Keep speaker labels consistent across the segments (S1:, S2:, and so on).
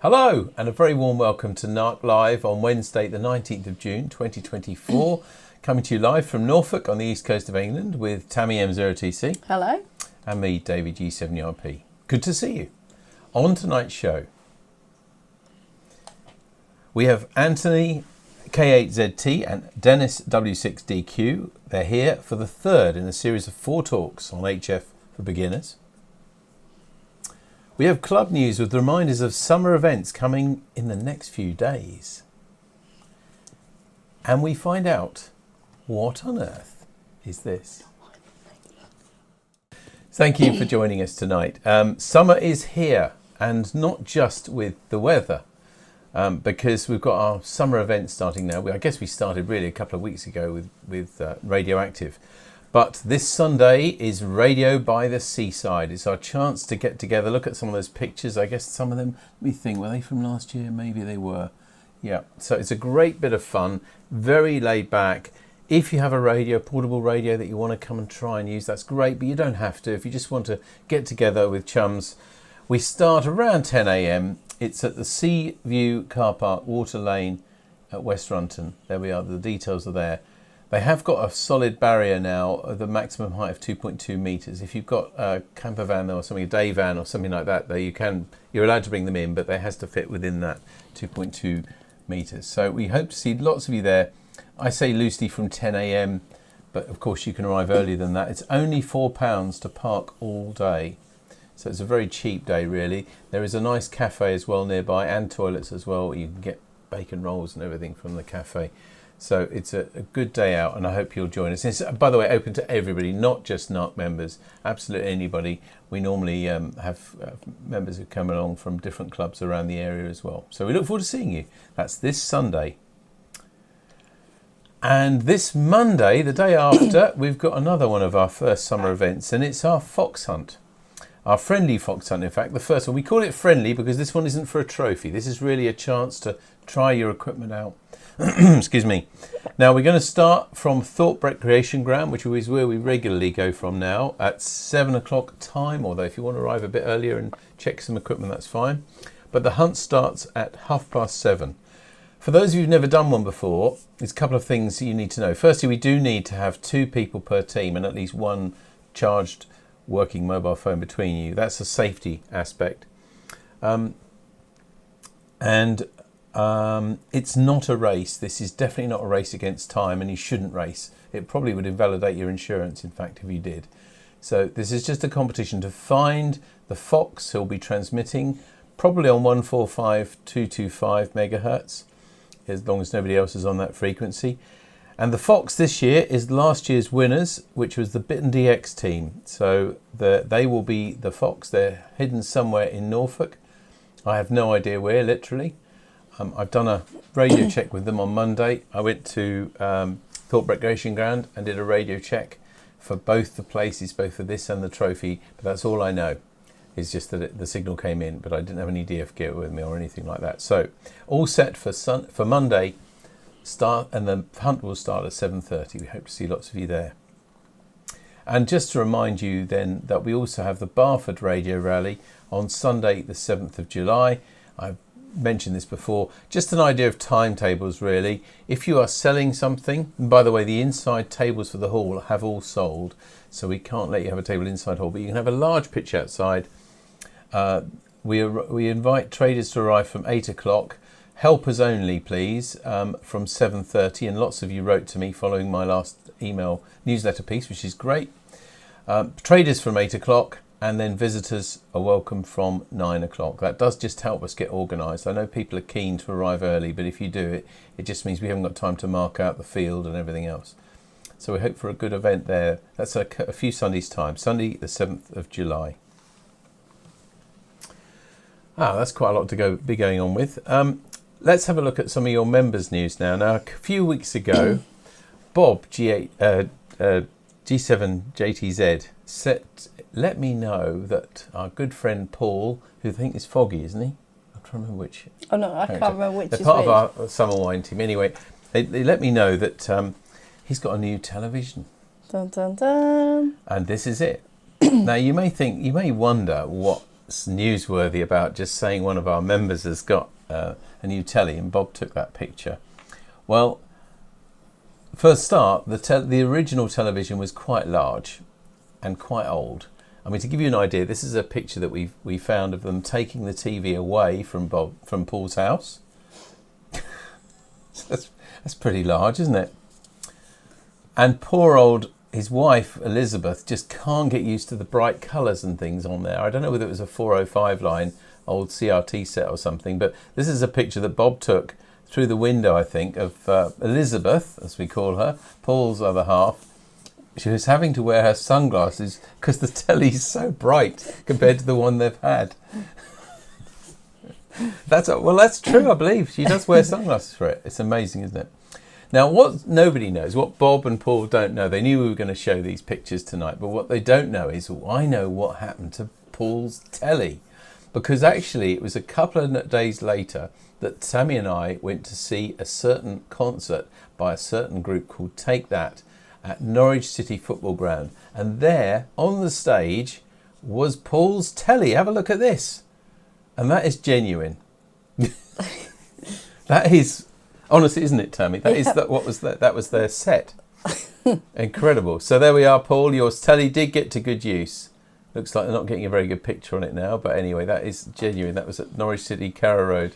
S1: Hello and a very warm welcome to NARC Live on Wednesday the 19th of June 2024. Coming to you live from Norfolk on the east coast of England with Tammy M0TC.
S2: Hello.
S1: And me, David G7RP. Good to see you. On tonight's show, we have Anthony K8ZT and Dennis W6DQ. They're here for the third in a series of 4 talks on HF for beginners. We have club news with reminders of summer events coming in the next few days. And we find out what on earth is this. Thank you for joining us tonight. Summer is here, and not just with the weather, because we've got our summer events starting now. I guess we started really a couple of weeks ago with Radioactive. But this Sunday is Radio by the Seaside. It's our chance to get together, look at some of those pictures. I guess some of them, let me think, were they from last year? Maybe they were. Yeah, so it's a great bit of fun, very laid back. If you have a radio, portable radio that you want to come and try and use, that's great, but you don't have to. If you just want to get together with chums, we start around 10 a.m. It's at the Sea View Car Park, Water Lane at West Runton. There we are, the details are there. They have got a solid barrier now, the maximum height of 2.2 metres. If you've got a camper van or something, a day van or something like that, you're allowed to bring them in, but they has to fit within that 2.2 metres. So we hope to see lots of you there. I say loosely from 10 a.m, but of course you can arrive earlier than that. It's only £4 to park all day. So it's a very cheap day, really. There is a nice cafe as well nearby and toilets as well. You can get bacon rolls and everything from the cafe. So it's a good day out, and I hope you'll join us. It's, by the way, open to everybody, not just NARC members, absolutely anybody. We normally have members who come along from different clubs around the area as well. So we look forward to seeing you. That's this Sunday. And this Monday, the day after, we've got another one of our first summer events, and it's our fox hunt. Our friendly fox hunt, in fact, the first one. We call it friendly because this one isn't for a trophy. This is really a chance to try your equipment out. Excuse me. Now we're going to start from Thorpe Recreation Ground, which is where we regularly go from now, at 7 o'clock time, although if you want to arrive a bit earlier and check some equipment, that's fine. But the hunt starts at 7:30. For those of you who've never done one before, there's a couple of things you need to know. Firstly, we do need to have 2 people per team and at least 1 charged working mobile phone between you. That's a safety aspect. It's not a race. This is definitely not a race against time, and you shouldn't race. It probably would invalidate your insurance, in fact, if you did. So this is just a competition to find the fox who'll be transmitting, probably on 145.225 megahertz, as long as nobody else is on that frequency. And the fox this year is last year's winners, which was the Bitten DX team. So they will be the fox. They're hidden somewhere in Norfolk. I have no idea where, literally. I've done a radio check with them on Monday. I went to Thorpe Recreation Ground and did a radio check for both the places, both for this and the trophy. But that's all I know. It's just that the signal came in, but I didn't have any DF gear with me or anything like that. So all set for Monday. And the hunt will start at 7:30. We hope to see lots of you there. And just to remind you then that we also have the Barford Radio Rally on Sunday the 7th of July. I've mentioned this before. Just an idea of timetables, really. If you are selling something, and by the way, the inside tables for the hall have all sold, so we can't let you have a table inside hall, but you can have a large pitch outside. We invite traders to arrive from 8 o'clock. Helpers only, please, from 7:30, and lots of you wrote to me following my last email newsletter piece, which is great. Traders from 8 o'clock, and then visitors are welcome from 9 o'clock. That does just help us get organised. I know people are keen to arrive early, but if you do it, it just means we haven't got time to mark out the field and everything else. So we hope for a good event there. That's a few Sundays' time, Sunday the 7th of July. That's quite a lot to be going on with. Let's have a look at some of your members' news now. Now, a few weeks ago, Bob G7JTZ let me know that our good friend Paul, who I think is Foggy, isn't he? I'm trying to remember which.
S2: Oh no, I can't remember which.
S1: They're part of our summer wine team. Anyway, they let me know that he's got a new television.
S2: Dun dun dun.
S1: And this is it. Now you may wonder what newsworthy about just saying one of our members has got a new telly, and Bob took that picture. Well, for a start, the original television was quite large and quite old. I mean, to give you an idea, this is a picture that we found of them taking the TV away from Paul's house. That's pretty large, isn't it? And poor old his wife Elizabeth just can't get used to the bright colours and things on there. I don't know whether it was a 405 line old CRT set or something, but this is a picture that Bob took through the window, I think, of Elizabeth, as we call her, Paul's other half. She was having to wear her sunglasses because the telly's so bright compared to the one they've had. That's true, I believe. She does wear sunglasses for it. It's amazing, isn't it? Now, what nobody knows, what Bob and Paul don't know, they knew we were going to show these pictures tonight, but what they don't know is, I know what happened to Paul's telly. Because actually, it was a couple of days later that Tammy and I went to see a certain concert by a certain group called Take That at Norwich City Football Ground. And there, on the stage, was Paul's telly. Have a look at this. And that is genuine. That is... Honestly, isn't it, Tammy? That was their set. Incredible. So there we are, Paul. Your telly did get to good use. Looks like they're not getting a very good picture on it now, but anyway, that is genuine. That was at Norwich City, Carrow Road,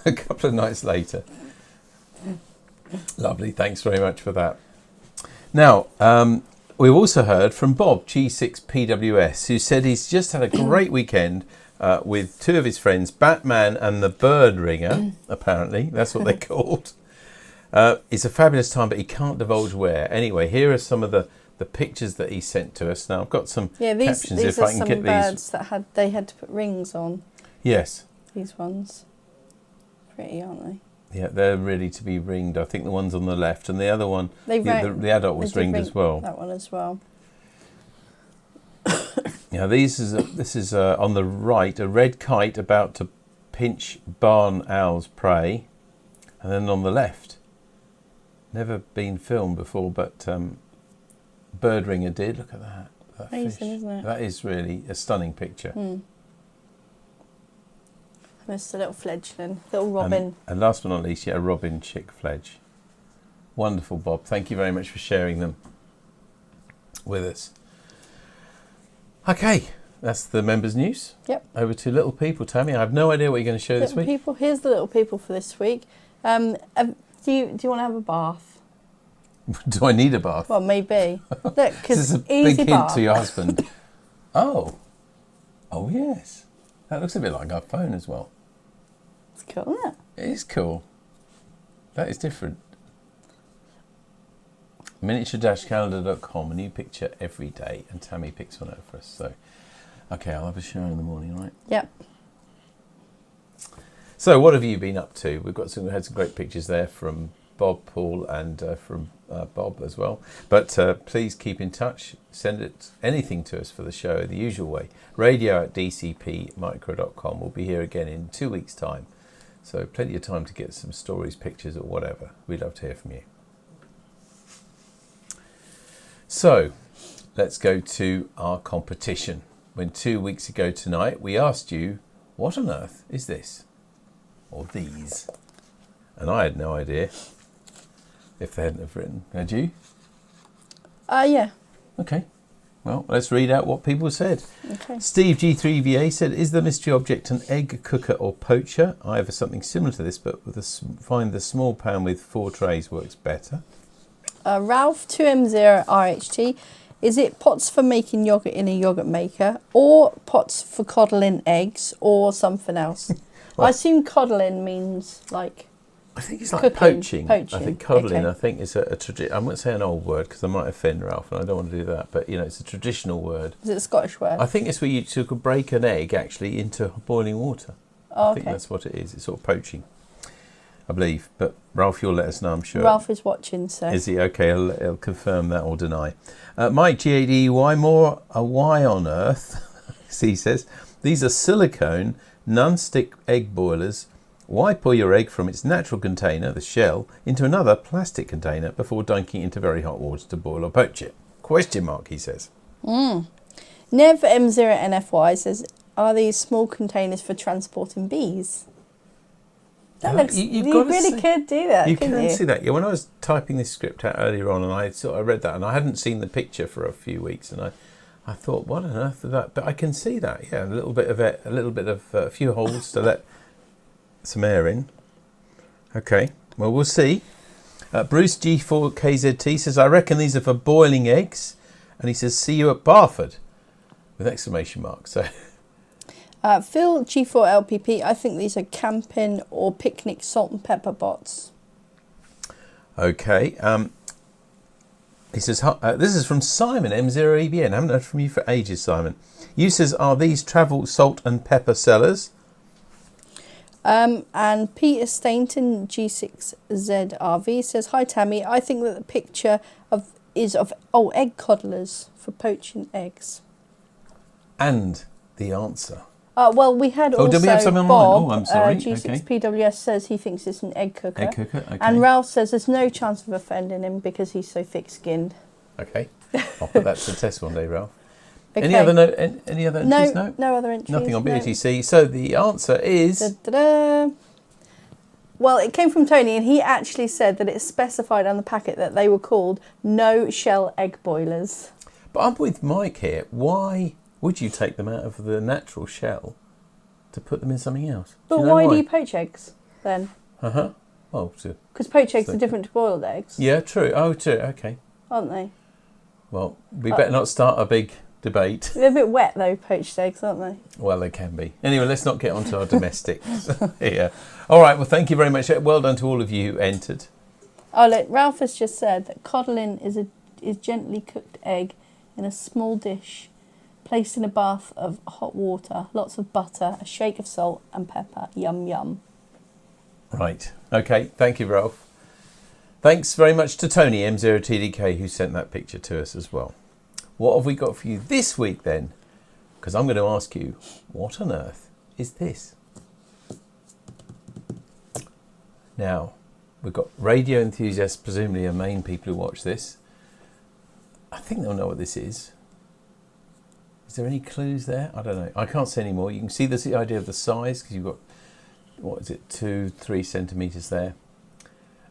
S1: a couple of nights later. Lovely. Thanks very much for that. Now, we've also heard from Bob, G6PWS, who said he's just had a great weekend with two of his friends, Batman and the Bird Ringer, apparently. That's what they're called. It's a fabulous time, but he can't divulge where. Anyway, here are some of the pictures that he sent to us. Now, I've got some captions if I can get these. These are some
S2: birds that they had to put rings on.
S1: Yes.
S2: These ones. Pretty, aren't they?
S1: Yeah, they're ready to be ringed. I think the one's on the left, and the other one, the adult was ringed as well.
S2: That one as well.
S1: Now, this is on the right, a red kite about to pinch barn owl's prey. And then on the left, never been filmed before, but Bird Ringer did. Look at that.
S2: Amazing, isn't it?
S1: That is really a stunning picture.
S2: There's a little fledgling, little robin.
S1: And last but not least, a robin chick fledge. Wonderful, Bob. Thank you very much for sharing them with us. Okay, that's the members' news.
S2: Yep.
S1: Over to Little People, Tammy. I have no idea what you're going to show this week.
S2: People, here's the Little People for this week. Do you want to have a bath?
S1: Do I need a bath?
S2: Well, maybe. Look, because
S1: this is a big hint to your husband. Oh, yes. That looks a bit like our phone as well.
S2: It's cool, isn't it?
S1: It is cool. That is different. Miniature-calendar.com, a new picture every day, and Tammy picks one out for us. So, okay, I'll have a show in the morning, right?
S2: Yep.
S1: So, what have you been up to? We had some great pictures there from Bob, Paul, and from Bob as well. But please keep in touch. Send anything to us for the show the usual way. radio@dcpmicro.com. We'll be here again in 2 weeks' time. So, plenty of time to get some stories, pictures, or whatever. We'd love to hear from you. So, let's go to our competition. When 2 weeks ago tonight, we asked you, what on earth is this? Or these? And I had no idea if they hadn't have written. Had you?
S2: Yeah.
S1: Okay. Well, let's read out what people said.
S2: Okay.
S1: Steve G3VA said, is the mystery object an egg cooker or poacher? I have something similar to this, but find the small pan with 4 trays works better.
S2: Ralph 2M0RHT, is it pots for making yogurt in a yogurt maker, or pots for coddling eggs, or something else? Well, I assume coddling means like...
S1: I think it's like poaching. I think coddling,
S2: okay.
S1: I think is a tradition. I won't say an old word because I might offend Ralph, and I don't want to do that. But it's a traditional word.
S2: Is it a Scottish word?
S1: I think it's where you could break an egg actually into boiling water.
S2: Oh,
S1: I think that's what it is. It's sort of poaching, I believe. But Ralph, you'll let us know, I'm sure.
S2: Ralph is watching, so.
S1: Is he? Okay, he'll confirm that or deny. Mike G8E, why on earth? He says, these are silicone, non-stick egg boilers. Why pour your egg from its natural container, the shell, into another plastic container before dunking into very hot water to boil or poach it? Question mark, he says.
S2: Nev M0NFY says, Are these small containers for transporting bees? That looks.
S1: You've
S2: You
S1: got to
S2: really
S1: see-
S2: could do that.
S1: You
S2: couldn't
S1: can
S2: you?
S1: see that. Yeah, when I was typing this script out earlier on, and I read that, and I hadn't seen the picture for a few weeks, and I thought, what on earth is that? But I can see that. Yeah, a little bit of a few holes to let some air in. Okay, well, we'll see. Bruce G4KZT says, I reckon these are for boiling eggs. And he says, see you at Barford, with exclamation marks. So,
S2: Phil G4LPP, I think these are camping or picnic salt and pepper bots.
S1: okay. He says, this is from Simon, M0EBN. I haven't heard from you for ages, Simon. You says, are these travel salt and pepper sellers?
S2: And Peter Stainton G6ZRV says, hi Tammy, I think that the picture is of egg coddlers for poaching eggs.
S1: And the answer.
S2: Well, we had also
S1: did we have something
S2: Bob,
S1: online? Oh, I'm sorry.
S2: G6PWS says he thinks it's an egg cooker.
S1: Egg cooker, okay.
S2: And Ralph says there's no chance of offending him because he's so thick-skinned.
S1: Okay, I'll put that to the test one day, Ralph.
S2: Okay.
S1: Any other entries?
S2: No other entries.
S1: Nothing on
S2: no.
S1: BATC. So the answer is...
S2: Da-da-da. Well, it came from Tony, and he actually said that it's specified on the packet that they were called no-shell egg boilers.
S1: But I'm with Mike here. Why would you take them out of the natural shell to put them in something else?
S2: But
S1: Do you know
S2: why do you poach eggs, then?
S1: Uh-huh. Oh, so,
S2: Because poached eggs are different to boiled eggs,
S1: yeah, true. Oh, true. Okay.
S2: aren't they?
S1: Well, we better not start a big debate.
S2: They're a bit wet, though, poached eggs, aren't they?
S1: Well, they can be. Anyway, let's not get onto our domestics here. All right, well, thank you very much. Well done to all of you who entered.
S2: Oh, look, Ralph has just said that coddling is gently cooked egg in a small dish, placed in a bath of hot water, lots of butter, a shake of salt and pepper. Yum, yum.
S1: Right. Okay, thank you, Ralph. Thanks very much to Tony, M0TDK, who sent that picture to us as well. What have we got for you this week, then? Because I'm going to ask you, what on earth is this? Now, we've got radio enthusiasts, presumably are main people who watch this. I think they'll know what this is. Is there any clues there? I don't know. I can't see any more. You can see the idea of the size, because you've got, what is it, 2-3 centimetres there.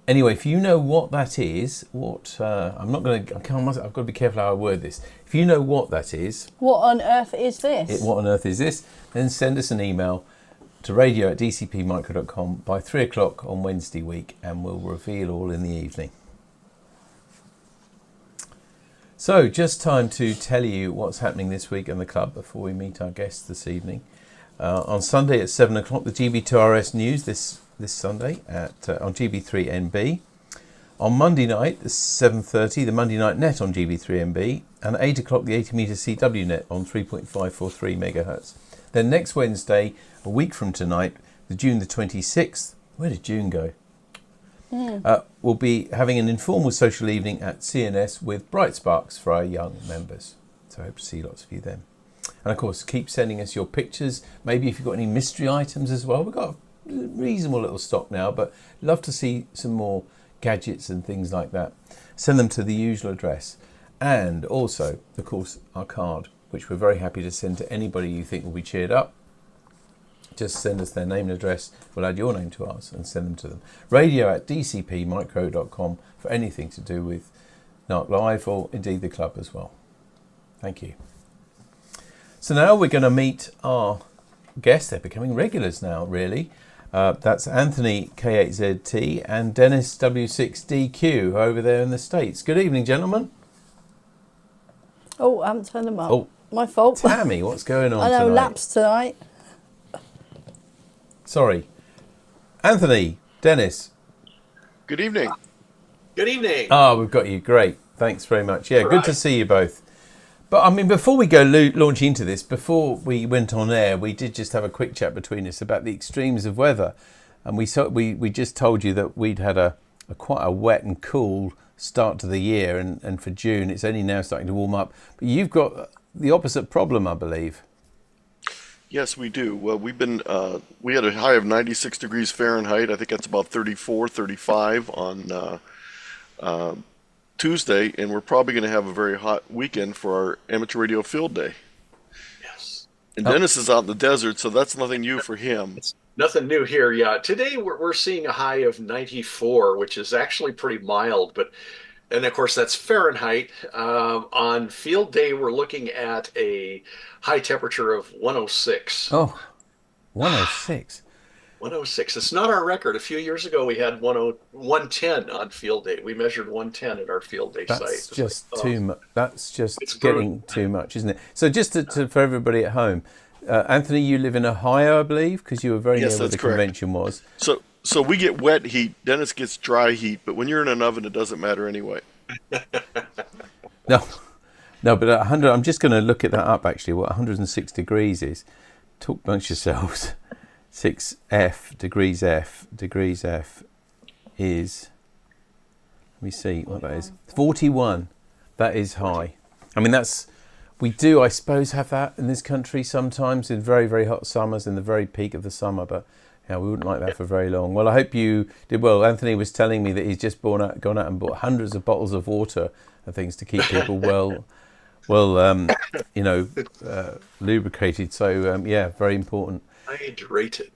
S1: Anyway, if you know what that is, I've got to be careful how I word this. If you know what that is,
S2: What on earth is this?
S1: what on earth is this? Then send us an email to radio@dcpmicro.com by 3 o'clock on Wednesday week, and we'll reveal all in the evening. So, just time to tell you what's happening this week in the club before we meet our guests this evening. On Sunday at 7 o'clock, the GB2RS News this Sunday on GB3NB. On Monday night, at 7:30, the Monday Night Net on GB3NB. And at 8 o'clock, the 80 metre CW Net on 3.543 megahertz. Then next Wednesday, a week from tonight, June the 26th, where did June go? We'll be having an informal social evening at CNS with Bright Sparks for our young members. So I hope to see lots of you then. And of course, keep sending us your pictures. Maybe if you've got any mystery items as well. We've got a reasonable little stock now, but love to see some more gadgets and things like that. Send them to the usual address. And also, of course, our card, which we're very happy to send to anybody you think will be cheered up. Just send us their name and address. We'll add your name to ours and send them to them. radio@dcpmicro.com for anything to do with NARC Live or indeed the club as well. Thank you. So now we're going to meet our guests. They're becoming regulars now, really. That's Anthony, K8ZT, and Dennis, W6DQ, over there in the States. Good evening, gentlemen.
S2: Oh, I haven't turned them up.
S1: Oh,
S2: my fault.
S1: Tammy, what's going on
S2: I know,
S1: tonight?
S2: laps tonight.
S1: Sorry. Anthony, Dennis.
S3: Good evening.
S4: Good evening.
S1: Ah, we've got you. Great. Thanks very much. Yeah, good to see you both. But I mean, before we go launch into this, before we went on air, we did just have a quick chat between us about the extremes of weather. And we just told you that we'd had a quite a wet and cool start to the year. And for June, it's only now starting to warm up. But you've got the opposite problem, I believe.
S3: Yes, we do. Well, we had a high of 96 degrees Fahrenheit. I think that's about 34, 35 on Tuesday, and we're probably going to have a very hot weekend for our amateur radio field day.
S4: Yes.
S3: And
S1: Oh,
S3: Dennis is out in the desert, so that's nothing new for him.
S4: It's nothing new here. Yeah, today we're seeing a high of 94, which is actually pretty mild. But and of course that's Fahrenheit. On field day, we're looking at a high temperature of 106.
S1: oh, 106.
S4: 106. It's not our record. A few years ago, we had 110 on field day. We measured 110 at our field day site.
S1: That's
S4: It's like,
S1: just
S4: oh,
S1: too much. That's
S4: it's
S1: just
S4: brutal.
S1: getting too much, isn't it? So just for everybody at home, Anthony, you live in Ohio, I believe, because you were very
S3: Yes,
S1: near where
S3: that's
S1: the
S3: correct.
S1: convention was.
S3: So we get wet heat. Dennis gets dry heat, but when you're in an oven, it doesn't matter anyway.
S1: No, no, but at 100, I'm just going to look at that up actually. What 106 degrees is? Talk amongst yourselves. 6 degrees F is. Let me see what that is. 41. That is high. I mean, we do, I suppose, have that in this country sometimes in very, very hot summers, in the very peak of the summer, but yeah, we wouldn't like that for very long. Well, I hope you did well. Anthony was telling me that he's just gone out and bought hundreds of bottles of water and things to keep people well, you know, lubricated. So, yeah, very important.
S4: Hydrated.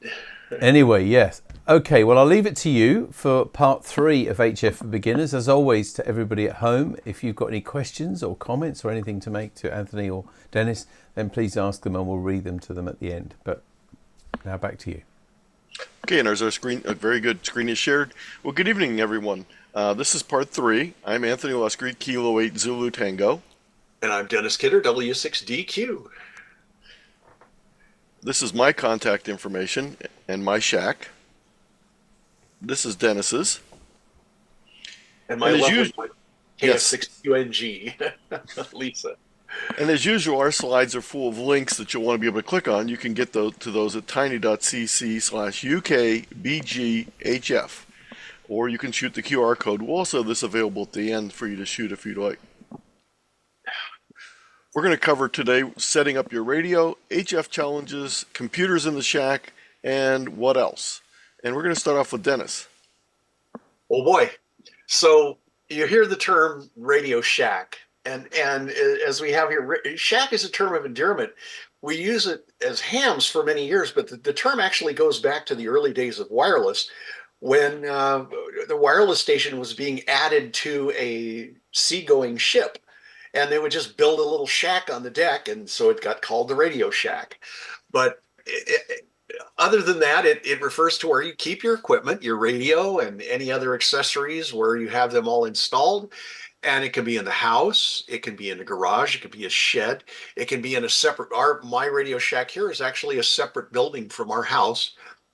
S1: Anyway, yes. Okay, well, I'll leave it to you for part 3 of HF for Beginners. As always, to everybody at home, if you've got any questions or comments or anything to make to Anthony or Dennis, then please ask them and we'll read them to them at the end. But now back to you.
S3: Okay, and there's our screen. A very good screen is shared. Well, good evening, everyone. This is part 3. I'm Anthony Luscre, Kilo 8 Zulu Tango.
S4: And I'm Dennis Kidder, W6DQ.
S3: This is my contact information and my shack. This is Dennis's.
S4: And my
S3: And as
S4: lovely
S3: usual,
S4: wife,
S3: yes,
S4: KF6QNG, Lisa.
S3: and as usual, our slides are full of links that you'll want to be able to click on. You can get to those at tiny.cc/UKBGHF, or you can shoot the QR code. We'll also have this available at the end for you to shoot if you'd like. We're going to cover today setting up your radio, HF challenges, computers in the shack, and what else. And we're going to start off with Dennis.
S4: Oh boy. So you hear the term Radio Shack, and as we have here, shack is a term of endearment. We use it as hams for many years, but the term actually goes back to the early days of wireless, when the wireless station was being added to a seagoing ship, and they would just build a little shack on the deck, and so it got called the Radio Shack. But other than that, it refers to where you keep your equipment, your radio, and any other accessories, where you have them all installed. And it can be in the house, it can be in the garage, it can be a shed, it can be in a separate. My Radio Shack here is actually a separate building from our house.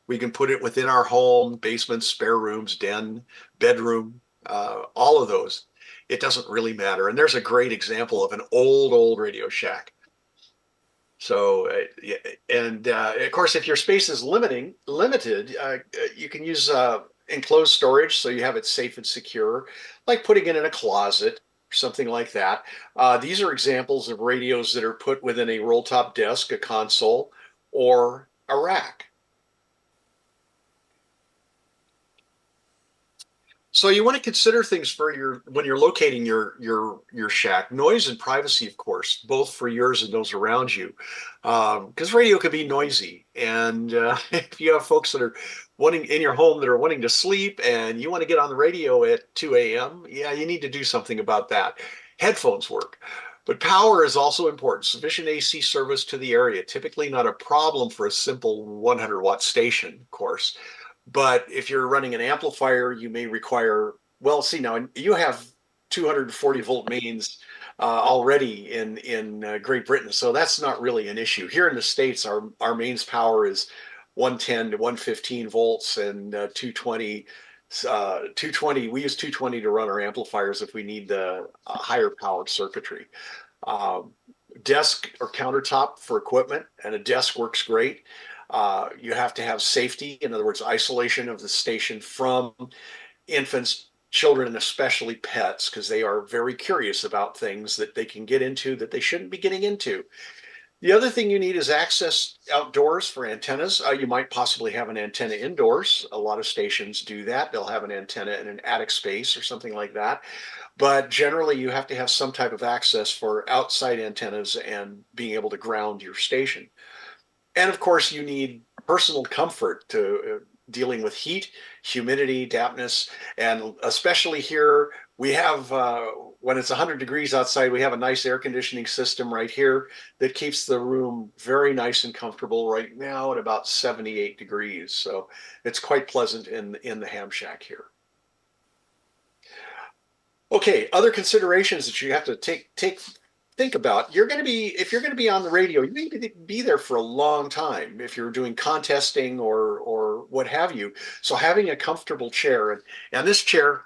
S4: We can put it within our home, basement, spare rooms, den, bedroom, all of those. It doesn't really matter. And there's a great example of an old Radio Shack. So, yeah, and of course, if your space is limited, you can use enclosed storage, so you have it safe and secure, like putting it in a closet or something like that. These are examples of radios that are put within a roll-top desk, a console, or a rack. So you want to consider things for when you're locating your shack. Noise and privacy, of course, both for yours and those around you, because radio can be noisy. And if you have folks that are wanting in your home that are wanting to sleep, and you want to get on the radio at 2 a.m., yeah, you need to do something about that. Headphones work. But power is also important. Sufficient AC service to the area, typically not a problem for a simple 100-watt station, of course. But if you're running an amplifier, you may require, well, see, now you have 240-volt mains already in Great Britain, so that's not really an issue. Here in the States, our mains power is 110 to 115 volts and 220. 220. We use 220 to run our amplifiers if we need the higher powered circuitry. Um, Desk or countertop for equipment, and a desk works great. You have to have safety, in other words, isolation of the station from infants, children, and especially pets, because they are very curious about things that they can get into that they shouldn't be getting into. The other thing you need is access outdoors for antennas. You might possibly have an antenna indoors. A lot of stations do that. They'll have an antenna in an attic space or something like that. But generally, you have to have some type of access for outside antennas and being able to ground your station. And of course, you need personal comfort to dealing with heat, humidity, dampness, and especially here we have when it's 100 degrees outside, we have a nice air conditioning system right here that keeps the room very nice and comfortable. Right now at about 78 degrees, so it's quite pleasant in the ham shack here. Okay, other considerations that you have to think about. You're going to be if you're going to be on the radio, you need to be there for a long time if you're doing contesting or what have you. So having a comfortable chair and this chair,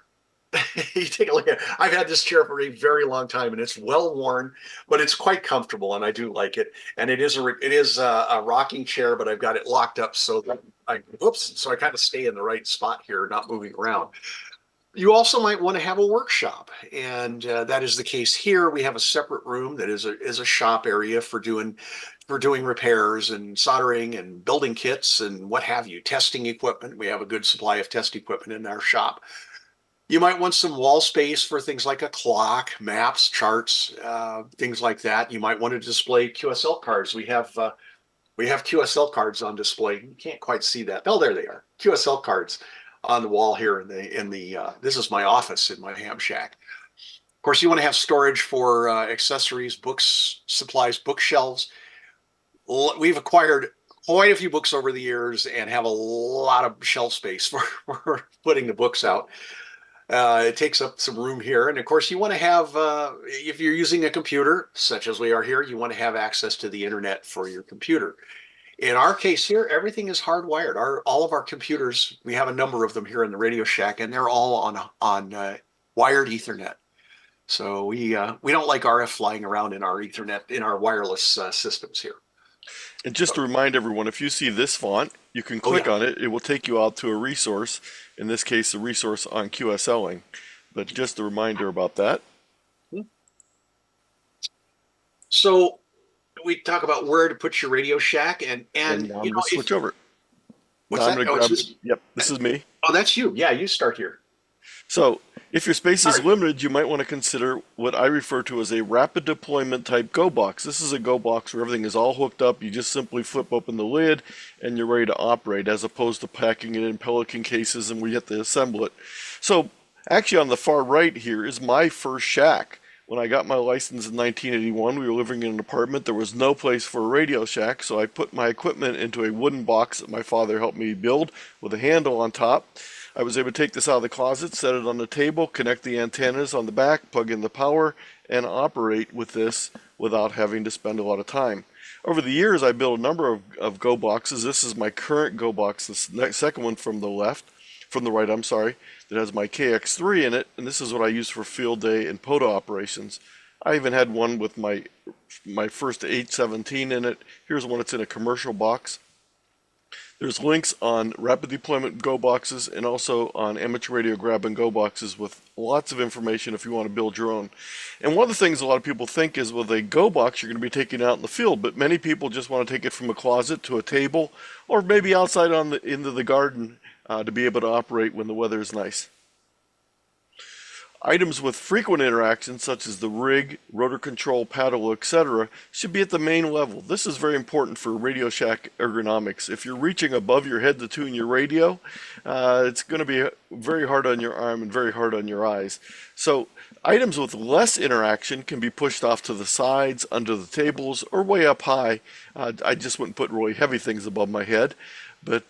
S4: you take a look at it. I've had this chair for a very long time and it's well worn, but it's quite comfortable and I do like it. And it is a rocking chair, but I've got it locked up so that so I kind of stay in the right spot here, not moving around. You also might want to have a workshop, and that is the case here. We have a separate room that is a shop area for doing repairs and soldering and building kits and what have you, testing equipment. We have a good supply of test equipment in our shop. You might want some wall space for things like a clock, maps, charts, things like that. You might want to display QSL cards. We have QSL cards on display. You can't quite see that. Oh, there they are. QSL cards on the wall here in the this is my office in my ham shack. Of course, you want to have storage for accessories, books, supplies, bookshelves. We've acquired quite a few books over the years and have a lot of shelf space for putting the books out. It takes up some room here. And of course, you want to have, if you're using a computer, such as we are here, you want to have access to the internet for your computer. In our case here, everything is hardwired. All of our computers, we have a number of them here in the Radio Shack, and they're all on wired Ethernet. So we don't like RF flying around in our Ethernet in our wireless systems here.
S3: And just to remind everyone, if you see this font, you can click on it. It will take you out to a resource, in this case, a resource on QSLing. But just a reminder about that.
S4: So we talk about where to put your Radio Shack, and
S3: I'm going to switch over.
S4: What's that?
S3: Yep, this is me.
S4: Oh, that's you. Yeah, you start here.
S3: So if your space is limited, you might want to consider what I refer to as a rapid deployment type Go box. This is a Go box where everything is all hooked up. You just simply flip open the lid and you're ready to operate, as opposed to packing it in Pelican cases and we have to assemble it. So actually on the far right here is my first shack. When I got my license in 1981, we were living in an apartment. There was no place for a Radio Shack, so I put my equipment into a wooden box that my father helped me build with a handle on top. I was able to take this out of the closet, set it on the table, connect the antennas on the back, plug in the power, and operate with this without having to spend a lot of time. Over the years, I built a number of Go boxes. This is my current Go box, the second one from the right, that has my KX3 in it, and this is what I use for field day and POTA operations. I even had one with my first K8ZT in it. Here's one that's in a commercial box. There's links on rapid deployment Go boxes and also on amateur radio grab and go boxes with lots of information if you want to build your own. And one of the things a lot of people think is with a Go box you're going to be taking it out in the field, but many people just want to take it from a closet to a table or maybe outside into the garden to be able to operate when the weather is nice. Items with frequent interactions, such as the rig, rotor control, paddle, etc., should be at the main level. This is very important for Radio Shack ergonomics. If you're reaching above your head to tune your radio, it's going to be very hard on your arm and very hard on your eyes. So items with less interaction can be pushed off to the sides, under the tables, or way up high. I just wouldn't put really heavy things above my head, but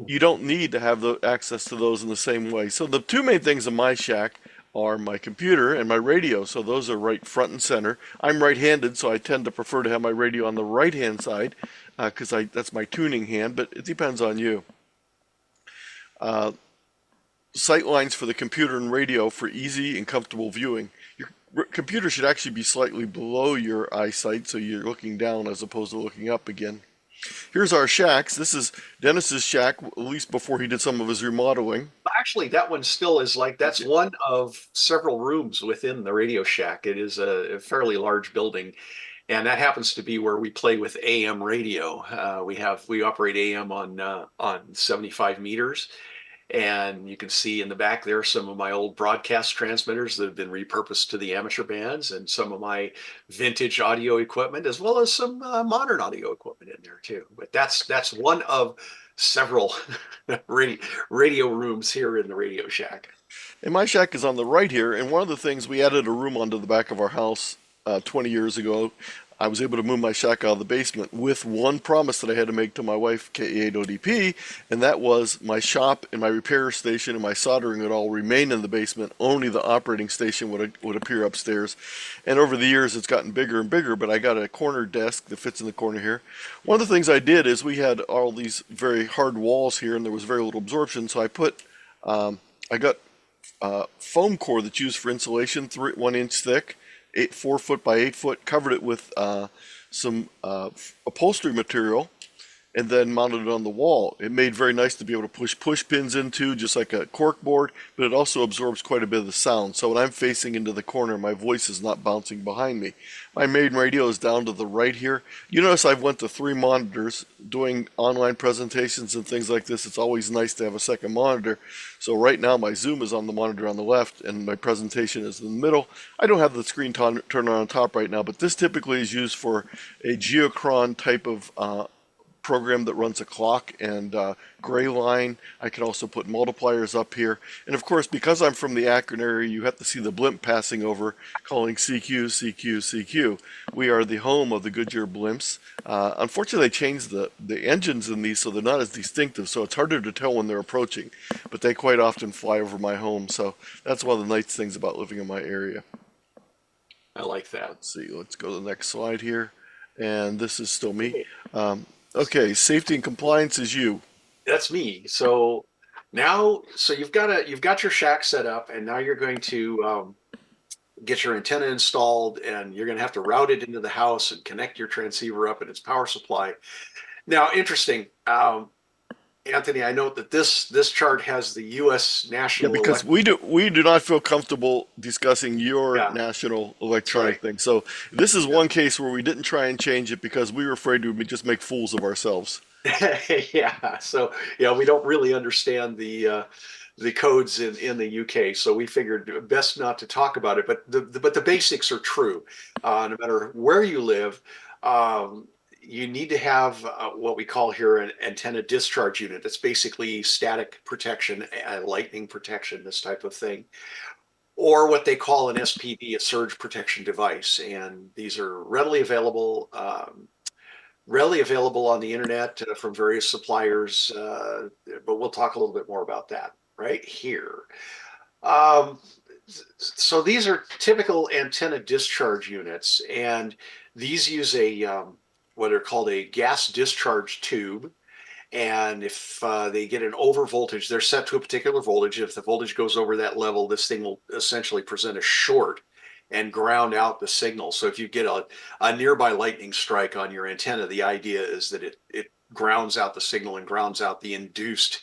S3: you don't need to have the access to those in the same way. So the two main things in my shack are my computer and my radio. So those are right front and center. I'm right-handed, so I tend to prefer to have my radio on the right-hand side because that's my tuning hand, but it depends on you. Sight lines for the computer and radio for easy and comfortable viewing. Your computer should actually be slightly below your eyesight, so you're looking down as opposed to looking up again. Here's our shacks. This is Dennis's shack, at least before he did some of his remodeling.
S4: Actually, that one still is that's one of several rooms within the Radio Shack. It is a fairly large building, and that happens to be where we play with AM radio. We operate AM on 75 meters, and you can see in the back there some of my old broadcast transmitters that have been repurposed to the amateur bands, and some of my vintage audio equipment, as well as some modern audio equipment in there too. But that's one of several radio rooms here in the Radio Shack.
S3: And my shack is on the right here, and one of the things, we added a room onto the back of our house 20 years ago. I was able to move my shack out of the basement with one promise that I had to make to my wife, K8ZT, and that was my shop and my repair station and my soldering would all remain in the basement. Only the operating station would appear upstairs. And over the years, it's gotten bigger and bigger, but I got a corner desk that fits in the corner here. One of the things I did is we had all these very hard walls here, and there was very little absorption, so I got foam core that's used for insulation, 1 inch thick, 4 foot by 8 foot, covered it with some upholstery material, and then mounted it on the wall. It made very nice to be able to push pins into, just like a cork board, but it also absorbs quite a bit of the sound. So when I'm facing into the corner, my voice is not bouncing behind me. My main radio is down to the right here. You notice I've went to 3 monitors doing online presentations and things like this. It's always nice to have a second monitor. So right now my Zoom is on the monitor on the left and my presentation is in the middle. I don't have the screen turned on top right now, but this typically is used for a geochron type of program that runs a clock and gray line. I can also put multipliers up here. And of course, because I'm from the Akron area, you have to see the blimp passing over calling CQ, CQ, CQ. We are the home of the Goodyear blimps. Unfortunately, they changed the engines in these so they're not as distinctive, so it's harder to tell when they're approaching. But they quite often fly over my home, so that's one of the nice things about living in my area.
S4: I like that.
S3: Let's see, let's go to the next slide here. And this is still me. Okay, safety and compliance is you.
S4: That's me. So now, you've got your shack set up, and now you're going to get your antenna installed, and you're going to have to route it into the house and connect your transceiver up and its power supply. Now, interesting, Anthony, I note that this chart has the U.S. national.
S3: Yeah, because we do not feel comfortable discussing your national electronic thing. So this is one case where we didn't try and change it because we were afraid we would just make fools of ourselves.
S4: Yeah. So we don't really understand the codes in the UK, so we figured best not to talk about it. But the basics are true. No matter where you live, you need to have what we call here an antenna discharge unit. That's basically static protection, lightning protection, this type of thing, or what they call an SPD, a surge protection device. And these are readily available on the internet from various suppliers. But we'll talk a little bit more about that right here. So these are typical antenna discharge units, and these use what are called a gas discharge tube. And if they get an over voltage, they're set to a particular voltage. If the voltage goes over that level, this thing will essentially present a short and ground out the signal. So if you get a nearby lightning strike on your antenna, the idea is that it grounds out the signal and grounds out the induced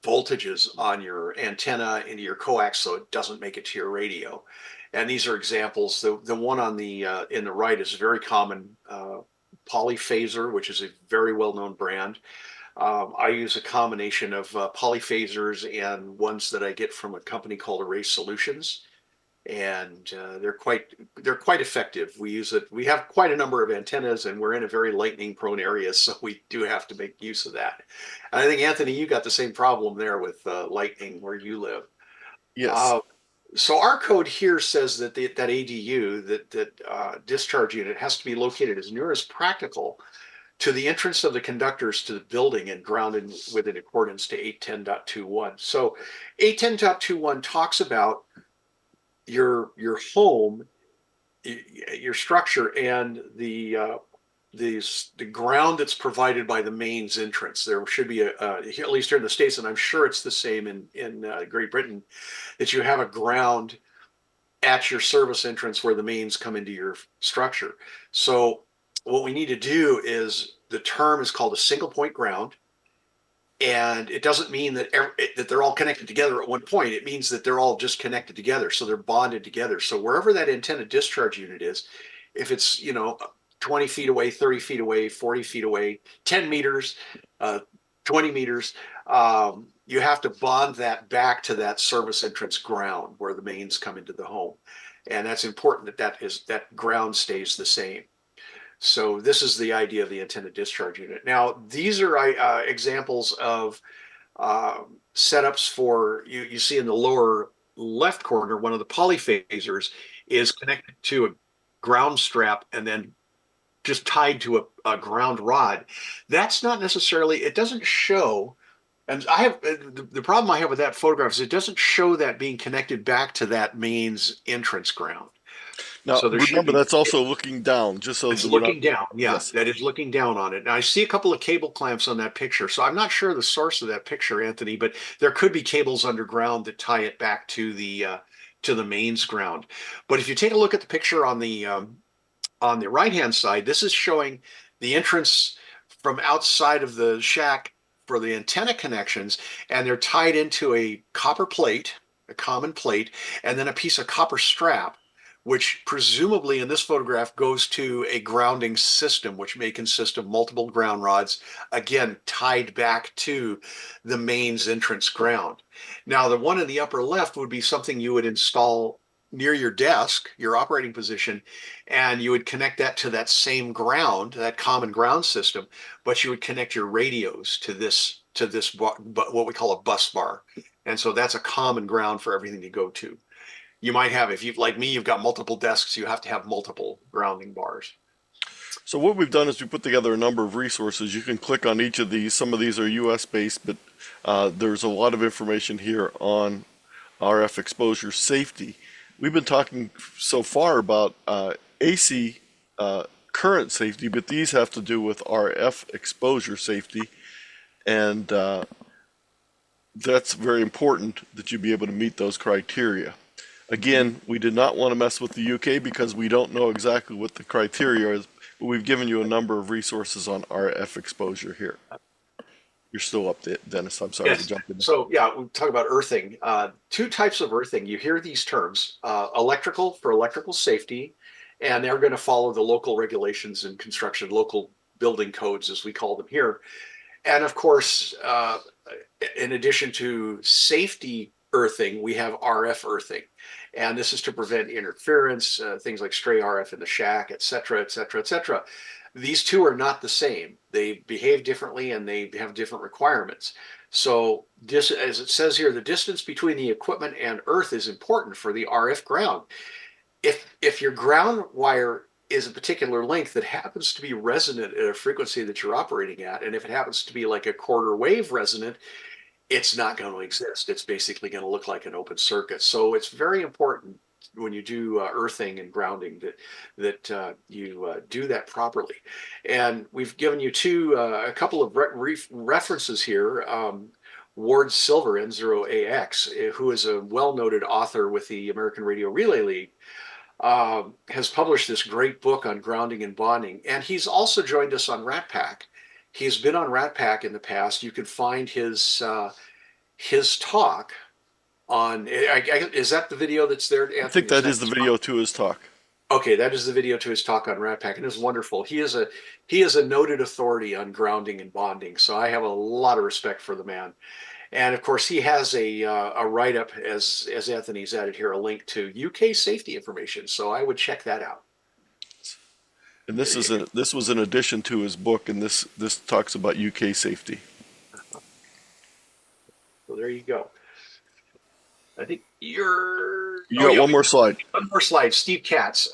S4: voltages on your antenna into your coax, so it doesn't make it to your radio. And these are examples. The one on the in the right is very common. Polyphaser, which is a very well-known brand. I use a combination of polyphasers and ones that I get from a company called Array Solutions, and they're quite effective. We use it. We have quite a number of antennas, and we're in a very lightning-prone area, so we do have to make use of that. And I think, Anthony, you got the same problem there with lightning where you live.
S3: Yes.
S4: So our code here says that that ADU, that discharge unit, has to be located as near as practical to the entrance of the conductors to the building and grounded within accordance to 810.21. So 810.21 talks about your home, your structure, and the ground that's provided by the mains entrance. There should be at least here in the States, and I'm sure it's the same in Great Britain, that you have a ground at your service entrance where the mains come into your structure. So what we need to do is, the term is called a single point ground, and it doesn't mean that they're all connected together at one point. It means that they're all just connected together, so they're bonded together. So wherever that antenna discharge unit is, if it's 20 feet away, 30 feet away, 40 feet away, 10 meters, 20 meters, you have to bond that back to that service entrance ground where the mains come into the home. And that's important that that ground stays the same. So this is the idea of the antenna discharge unit. Now, these are examples of setups for, you see in the lower left corner, one of the polyphasers is connected to a ground strap and then just tied to a ground rod. That's not necessarily, it doesn't show, and I have the problem I have with that photograph is it doesn't show that being connected back to that mains entrance ground.
S3: Now,
S4: So there should
S3: remember,
S4: be,
S3: that's also looking down, just so
S4: it's
S3: that we're not.
S4: looking down. Yeah,
S3: Yes.
S4: that is looking down on it. Now I see a couple of cable clamps on that picture. So I'm not sure the source of that picture, Anthony, but there could be cables underground that tie it back to the mains ground. But if you take a look at the picture on the right-hand side, this is showing the entrance from outside of the shack for the antenna connections, and they're tied into a copper plate, a common plate, and then a piece of copper strap, which presumably in this photograph goes to a grounding system, which may consist of multiple ground rods, again, tied back to the mains entrance ground. Now, the one in the upper left would be something you would install near your desk, your operating position, and you would connect that to that same ground, that common ground system, but you would connect your radios to this what we call a bus bar. And so that's a common ground for everything to go to. You might have, if you like me, you've got multiple desks, you have to have multiple grounding bars.
S3: So what we've done is we put together a number of resources. You can click on each of these. Some of these are US based, but there's a lot of information here on RF exposure safety. We've been talking so far about AC current safety, but these have to do with RF exposure safety. And that's very important that you be able to meet those criteria. Again, we did not want to mess with the UK because we don't know exactly what the criteria is, but we've given you a number of resources on RF exposure here. You're still up, Dennis. I'm sorry to jump in.
S4: So yeah, we talk about earthing. Two types of earthing. You hear these terms: electrical for electrical safety, and they're going to follow the local regulations and construction, local building codes, as we call them here. And of course, in addition to safety earthing, we have RF earthing. And this is to prevent interference, things like stray RF in the shack, et cetera, et cetera, et cetera. These two are not the same. They behave differently and they have different requirements. So this, as it says here, the distance between the equipment and earth is important for the RF ground. If your ground wire is a particular length that happens to be resonant at a frequency that you're operating at, and if it happens to be like a quarter wave resonant, it's not going to exist. It's basically going to look like an open circuit. So it's very important when you do earthing and grounding that you do that properly. And we've given you a couple of references here. Ward Silver, N0AX, who is a well-noted author with the American Radio Relay League, has published this great book on grounding and bonding. And he's also joined us on Rat Pack. He's been on Rat Pack in the past. You can find his talk on. Is that the video that's there, Anthony?
S3: I think that is the video to his talk.
S4: Okay, that is the video to his talk on Rat Pack, and it's wonderful. He is a noted authority on grounding and bonding, so I have a lot of respect for the man. And of course, he has a write-up, as Anthony's added here, a link to UK safety information. So I would check that out.
S3: And this was an addition to his book, and this talks about UK safety.
S4: So there you go. I think you
S3: got one more slide.
S4: One more slide. Steve Katz.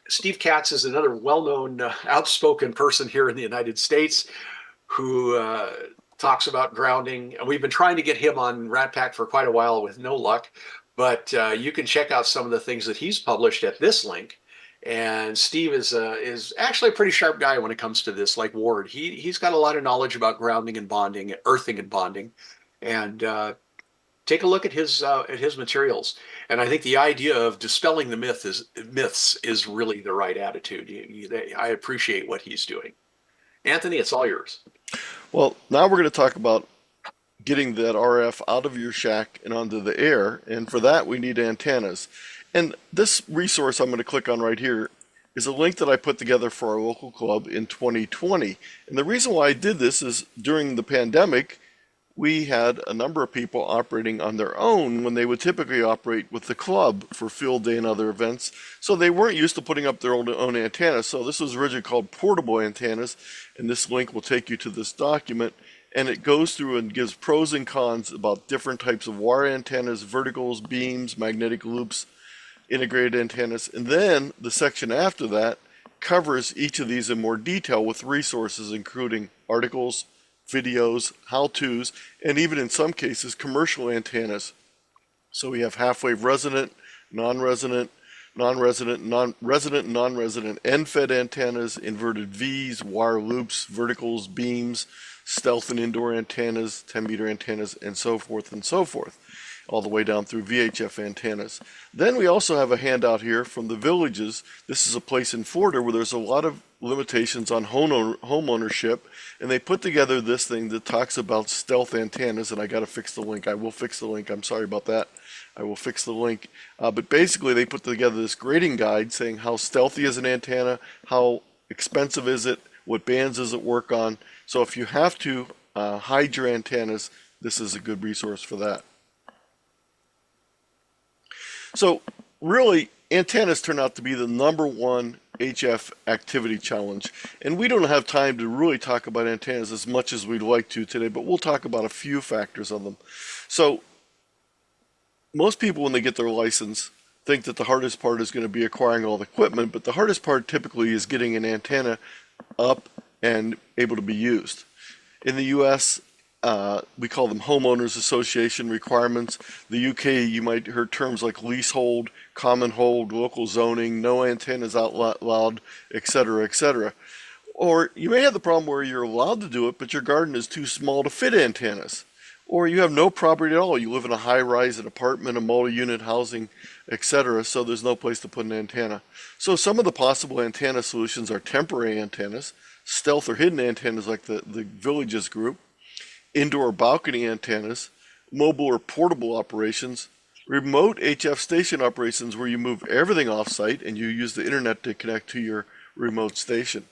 S4: Steve Katz is another well-known, outspoken person here in the United States who talks about grounding. And we've been trying to get him on Rat Pack for quite a while with no luck. But you can check out some of the things that he's published at this link. And Steve is actually a pretty sharp guy when it comes to this, like Ward. He's got a lot of knowledge about grounding and bonding, earthing and bonding. And take a look at his materials. And I think the idea of dispelling the myths is really the right attitude. I appreciate what he's doing. Anthony, it's all yours.
S3: Well, now we're going to talk about getting that RF out of your shack and onto the air. And for that, we need antennas. And this resource I'm going to click on right here is a link that I put together for our local club in 2020. And the reason why I did this is during the pandemic, we had a number of people operating on their own when they would typically operate with the club for field day and other events. So they weren't used to putting up their own antennas. So this was originally called portable antennas, and this link will take you to this document. And it goes through and gives pros and cons about different types of wire antennas, verticals, beams, magnetic loops, integrated antennas. And then the section after that covers each of these in more detail with resources including articles, videos, how-tos, and even in some cases commercial antennas. So we have half-wave resonant, non-resonant, non-resident, non-resident, end-fed antennas, inverted Vs, wire loops, verticals, beams, stealth and indoor antennas, 10-meter antennas, and so forth, all the way down through VHF antennas. Then we also have a handout here from the villages. This is a place in Florida where there's a lot of limitations on home ownership, and they put together this thing that talks about stealth antennas, and I got to fix the link. I will fix the link. I'm sorry about that. I will fix the link. But basically, they put together this grading guide saying how stealthy is an antenna, how expensive is it, what bands does it work on. So if you have to hide your antennas, this is a good resource for that. So really, antennas turn out to be the #1 HF activity challenge. And we don't have time to really talk about antennas as much as we'd like to today, but we'll talk about a few factors of them. So most people, when they get their license, think that the hardest part is going to be acquiring all the equipment, but the hardest part typically is getting an antenna up and able to be used. In the US, we call them homeowners association requirements. The UK, you might hear terms like leasehold, common hold, local zoning, no antennas out loud, etc., etc. Or you may have the problem where you're allowed to do it, but your garden is too small to fit antennas. Or you have no property at all. You live in a high-rise, an apartment, a multi-unit housing, etc., so there's no place to put an antenna. So some of the possible antenna solutions are temporary antennas, stealth or hidden antennas like the Villages group, indoor balcony antennas, mobile or portable operations, remote HF station operations where you move everything off-site and you use the internet to connect to your remote station.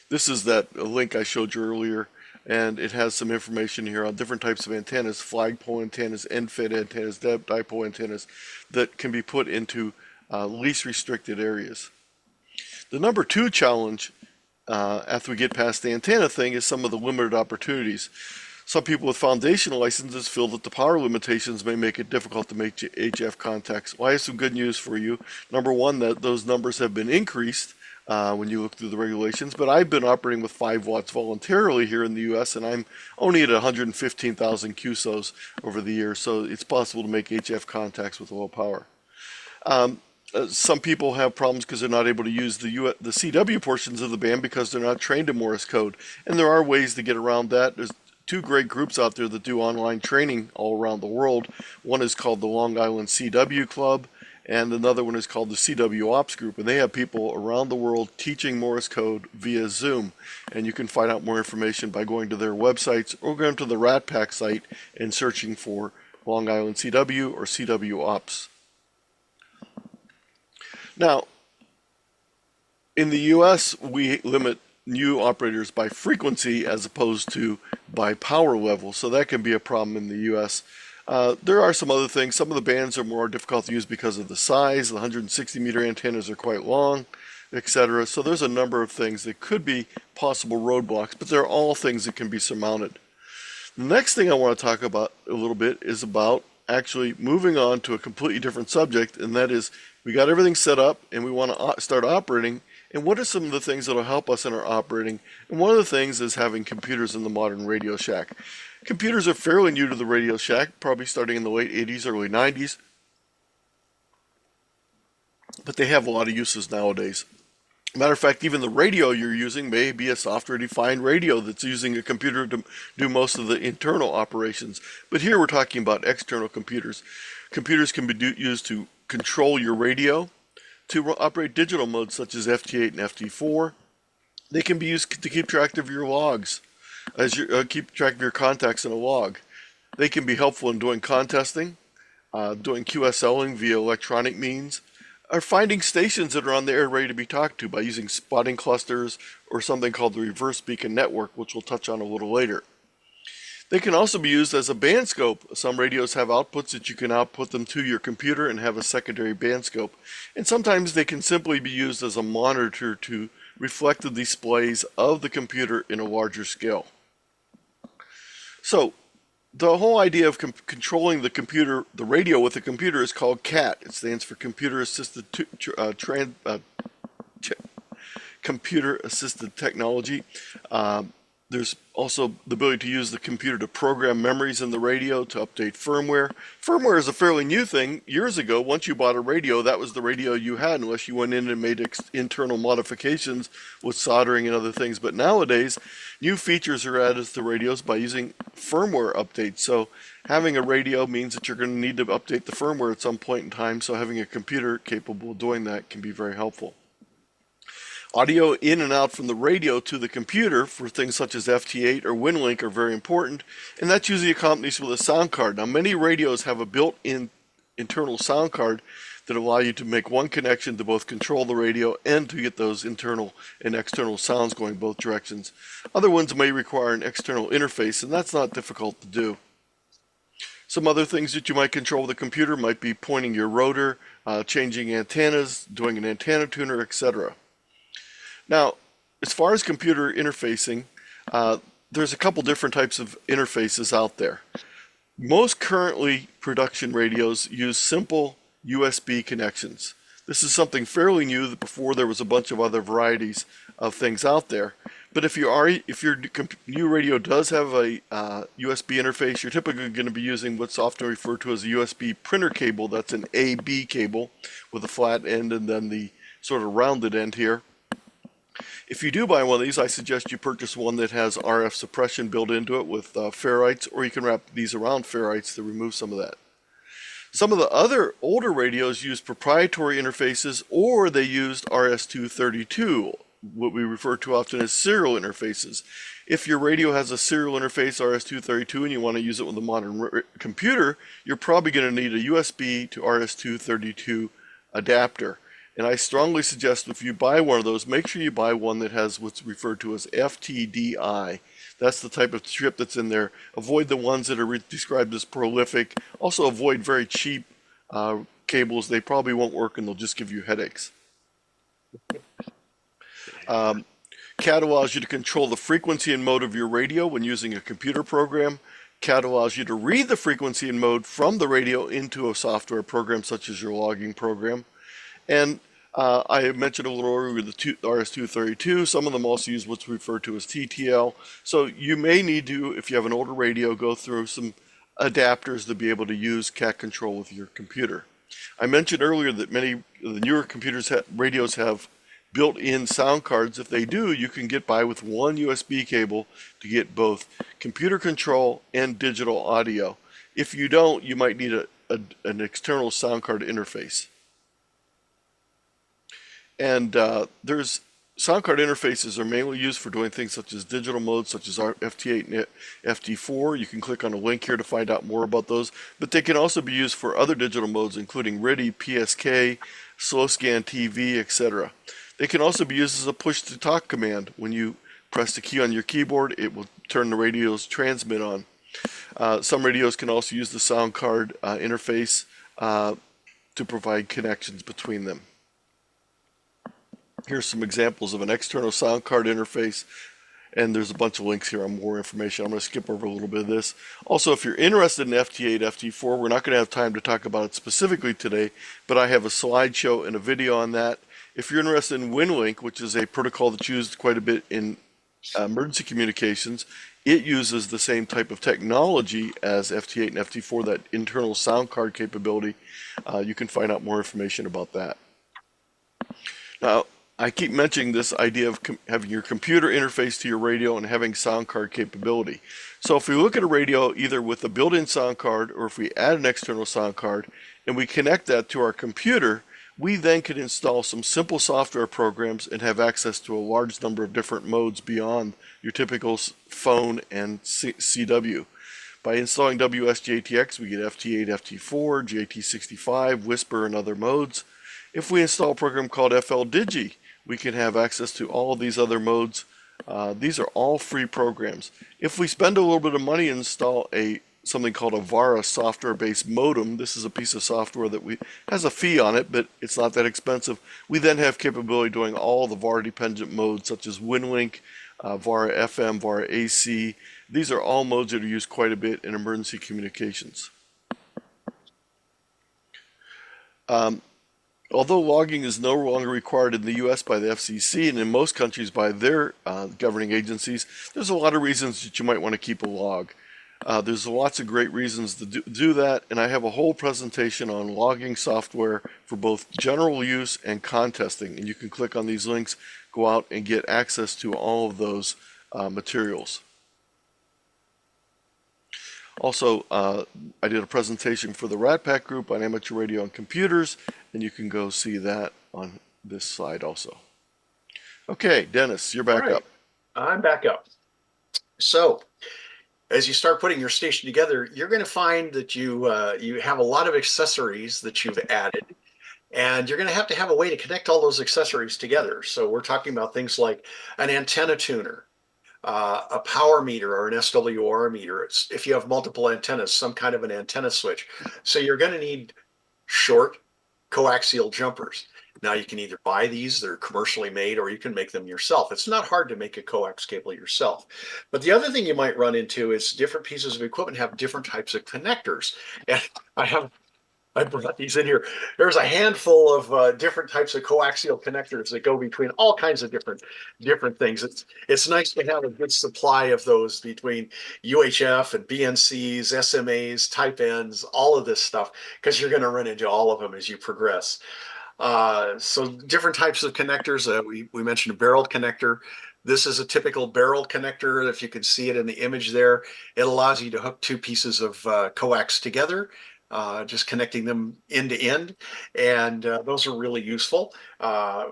S3: This is that link I showed you earlier, and it has some information here on different types of antennas, flagpole antennas, end-fed antennas, dipole antennas that can be put into least restricted areas. The #2 challenge after we get past the antenna thing is some of the limited opportunities. Some people with foundational licenses feel that the power limitations may make it difficult to make HF contacts. Well, I have some good news for you. #1, that those numbers have been increased when you look through the regulations, but I've been operating with 5 watts voluntarily here in the US, and I'm only at 115,000 QSOs over the years, so it's possible to make HF contacts with low power. Some people have problems because they're not able to use the CW portions of the band because they're not trained in Morse code, and there are ways to get around that. There's 2 great groups out there that do online training all around the world. One is called the Long Island CW Club, and another one is called the CW Ops Group, and they have people around the world teaching Morse code via Zoom. And you can find out more information by going to their websites or going to the Rat Pack site and searching for Long Island CW or CW Ops. Now, in the US, we limit new operators by frequency as opposed to by power level, so that can be a problem in the US. There are some other things. Some of the bands are more difficult to use because of the size. The 160-meter antennas are quite long, etc. So there's a number of things that could be possible roadblocks, but they're all things that can be surmounted. The next thing I want to talk about a little bit is about actually moving on to a completely different subject, and that is we got everything set up and we want to start operating, and what are some of the things that will help us in our operating? And one of the things is having computers in the modern Radio Shack. Computers are fairly new to the Radio Shack, probably starting in the late 80s, early 90s, but they have a lot of uses nowadays. Matter of fact, even the radio you're using may be a software-defined radio that's using a computer to do most of the internal operations. But here we're talking about external computers. Computers can be used to control your radio, to operate digital modes such as FT8 and FT4. They can be used to keep track of your logs, as you keep track of your contacts in a log. They can be helpful in doing contesting, doing QSLing via electronic means, are finding stations that are on the air ready to be talked to by using spotting clusters or something called the reverse beacon network, which we'll touch on a little later. They can also be used as a band scope. Some radios have outputs that you can output them to your computer and have a secondary band scope. And sometimes they can simply be used as a monitor to reflect the displays of the computer in a larger scale. So the whole idea of controlling the computer, the radio with the computer, is called CAT. It stands for Computer Assisted Computer Assisted Technology. There's also the ability to use the computer to program memories in the radio to update firmware. Firmware is a fairly new thing. Years ago, once you bought a radio, that was the radio you had, unless you went in and made internal modifications with soldering and other things. But nowadays, new features are added to radios by using firmware updates. So having a radio means that you're going to need to update the firmware at some point in time. So having a computer capable of doing that can be very helpful. Audio in and out from the radio to the computer for things such as FT8 or WinLink are very important, and that's usually accompanied with a sound card. Now, many radios have a built-in internal sound card that allow you to make one connection to both control the radio and to get those internal and external sounds going both directions. Other ones may require an external interface, and that's not difficult to do. Some other things that you might control with a computer might be pointing your rotor, changing antennas, doing an antenna tuner, etc. Now, as far as computer interfacing, there's a couple different types of interfaces out there. Most currently production radios use simple USB connections. This is something fairly new, that before there was a bunch of other varieties of things out there. But if your new radio does have a USB interface, you're typically going to be using what's often referred to as a USB printer cable. That's an AB cable with a flat end and then the sort of rounded end here. If you do buy one of these, I suggest you purchase one that has RF suppression built into it with ferrites, or you can wrap these around ferrites to remove some of that. Some of the other older radios use proprietary interfaces, or they used RS-232, what we refer to often as serial interfaces. If your radio has a serial interface, RS-232, and you want to use it with a modern computer, you're probably going to need a USB to RS-232 adapter. And I strongly suggest if you buy one of those, make sure you buy one that has what's referred to as FTDI. That's the type of chip that's in there. Avoid the ones that are described as prolific. Also avoid very cheap cables. They probably won't work and they'll just give you headaches. CAT allows you to control the frequency and mode of your radio when using a computer program. CAT allows you to read the frequency and mode from the radio into a software program such as your logging program. And I mentioned a little earlier the RS-232. Some of them also use what's referred to as TTL. So you may need to, if you have an older radio, go through some adapters to be able to use CAT control with your computer. I mentioned earlier that many of the newer radios have built-in sound cards. If they do, you can get by with one USB cable to get both computer control and digital audio. If you don't, you might need an external sound card interface. And there's sound card interfaces are mainly used for doing things such as digital modes, such as FT8 and FT4. You can click on a link here to find out more about those. But they can also be used for other digital modes, including RTTY, PSK, slow scan TV, etc. They can also be used as a push-to-talk command. When you press the key on your keyboard, it will turn the radio's transmit on. Some radios can also use the sound card interface to provide connections between them. Here's some examples of an external sound card interface, and there's a bunch of links here on more information. I'm going to skip over a little bit of this. Also, if you're interested in FT8, FT4, we're not going to have time to talk about it specifically today, but I have a slideshow and a video on that. If you're interested in WinLink, which is a protocol that's used quite a bit in emergency communications, it uses the same type of technology as FT8 and FT4, that internal sound card capability. You can find out more information about that. Now, I keep mentioning this idea of having your computer interface to your radio and having sound card capability. So if we look at a radio either with a built-in sound card or if we add an external sound card and we connect that to our computer, we then can install some simple software programs and have access to a large number of different modes beyond your typical phone and CW. By installing W6DQ, we get FT8, FT4, JT65, Whisper, and other modes. If we install a program called FLDigi, we can have access to all of these other modes. These are all free programs. If we spend a little bit of money and install something called a VARA software-based modem, this is a piece of software that has a fee on it, but it's not that expensive. We then have capability doing all the VARA-dependent modes, such as WinLink, VARA FM, VARA AC. These are all modes that are used quite a bit in emergency communications. Although logging is no longer required in the U.S. by the FCC and in most countries by their governing agencies, there's a lot of reasons that you might want to keep a log. There's lots of great reasons to do that, and I have a whole presentation on logging software for both general use and contesting, and you can click on these links, go out and get access to all of those materials. Also, I did a presentation for the Rat Pack group on amateur radio and computers, and you can go see that on this slide also. Okay, Dennis, you're back up.
S4: I'm back up. So, as you start putting your station together, you're going to find that you have a lot of accessories that you've added, and you're going to have a way to connect all those accessories together. So we're talking about things like an antenna tuner, a power meter or an SWR meter. If you have multiple antennas, some kind of an antenna switch. So you're going to need short coaxial jumpers. Now you can either buy these, they're commercially made, or you can make them yourself. It's not hard to make a coax cable yourself. But the other thing you might run into is different pieces of equipment have different types of connectors. And I brought these in here. There's a handful of different types of coaxial connectors that go between all kinds of different things. It's nice to have a good supply of those between UHF and BNCs, SMAs, type Ns, all of this stuff, because you're going to run into all of them as you progress. So different types of connectors. We mentioned a barreled connector. This is a typical barreled connector. If you can see it in the image there, it allows you to hook two pieces of coax together, just connecting them end to end. And those are really useful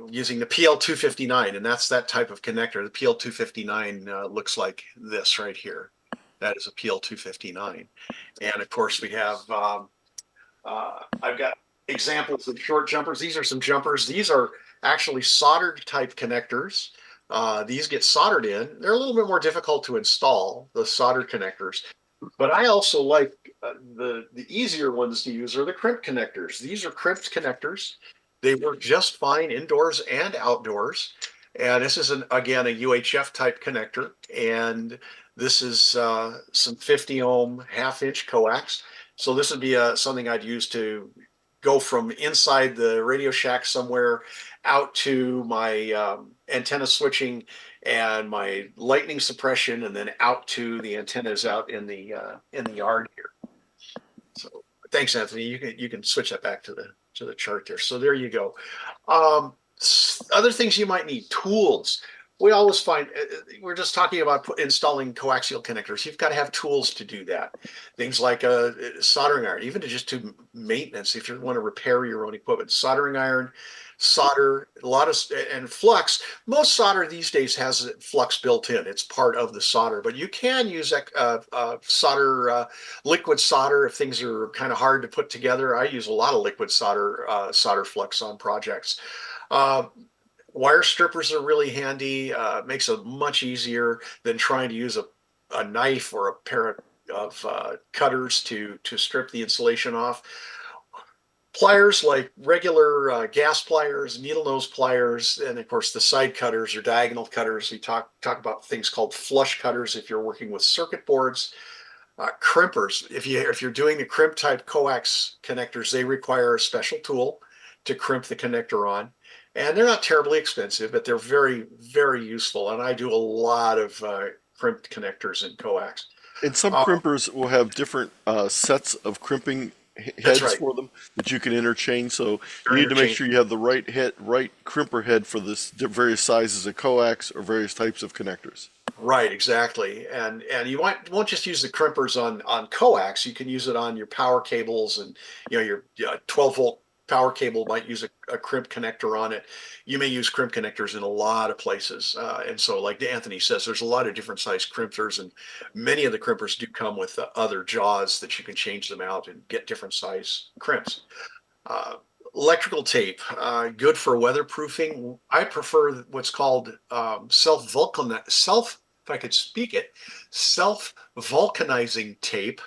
S4: using the PL259. And that's that type of connector. The PL259 looks like this right here. That is a PL259. And of course, we have, I've got examples of short jumpers. These are some jumpers. These are actually soldered type connectors. These get soldered in. They're a little bit more difficult to install, the soldered connectors. But I also like the easier ones to use are the crimp connectors. These are crimped connectors. They work just fine indoors and outdoors. And this is, again, a UHF type connector. And this is some 50 ohm half-inch coax. So this would be something I'd use to go from inside the Radio Shack somewhere out to my antenna switching and my lightning suppression, and then out to the antennas out in the yard here. So thanks, Anthony. You can switch that back to the chart there. So there you go. Other things you might need: tools. We always find we're just talking about installing coaxial connectors. You've got to have tools to do that. Things like a soldering iron, even to just do maintenance. If you want to repair your own equipment, soldering iron, solder, and flux. Most solder these days has flux built in. It's part of the solder, but you can use solder, liquid solder if things are kind of hard to put together. I use a lot of liquid solder flux on projects. Wire strippers are really handy. Makes it much easier than trying to use a knife or a pair of cutters to strip the insulation off. Pliers, like regular gas pliers, needle nose pliers, and of course the side cutters or diagonal cutters. We talk about things called flush cutters if you're working with circuit boards. Crimpers, if you're doing the crimp type coax connectors, they require a special tool to crimp the connector on. And they're not terribly expensive, but they're very, very useful. And I do a lot of crimped connectors in coax.
S3: And some crimpers will have different sets of crimping heads for them that you can interchange. So you need to make sure you have the right crimper head for this various sizes of coax or various types of connectors.
S4: Right, exactly. And you won't just use the crimpers on coax. You can use it on your power cables, and your 12-volt power cable might use a crimp connector on it. You may use crimp connectors in a lot of places. And so like Anthony says, there's a lot of different size crimpers, and many of the crimpers do come with other jaws that you can change them out and get different size crimps. Electrical tape, good for weatherproofing. I prefer what's called if I could speak it, self-vulcanizing tape,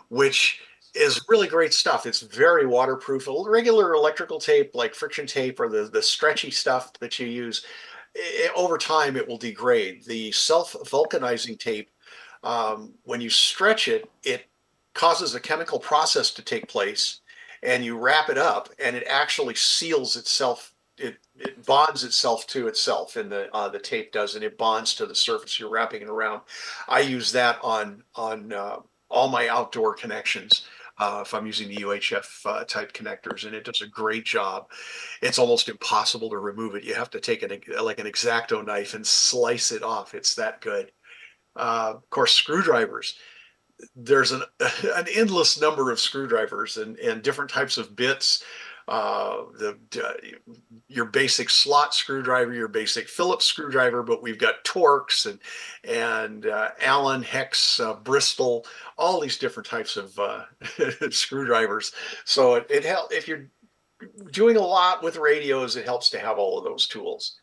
S4: which is really great stuff. It's very waterproof. Regular electrical tape, like friction tape or the stretchy stuff that you use, over time it will degrade. The self-vulcanizing tape, when you stretch it, it causes a chemical process to take place, and you wrap it up, and it actually seals itself. It bonds itself to itself, and the tape does, and it bonds to the surface you're wrapping it around. I use that on all my outdoor connections. If I'm using the UHF type connectors, and it does a great job. It's almost impossible to remove it. You have to take like an X-Acto knife and slice it off. It's that good. Of course, screwdrivers. There's an endless number of screwdrivers and different types of bits. Your basic slot screwdriver, your basic Phillips screwdriver, but we've got Torx and Allen, Hex, Bristol, all these different types of screwdrivers. So it helps if you're doing a lot with radios. It helps to have all of those tools.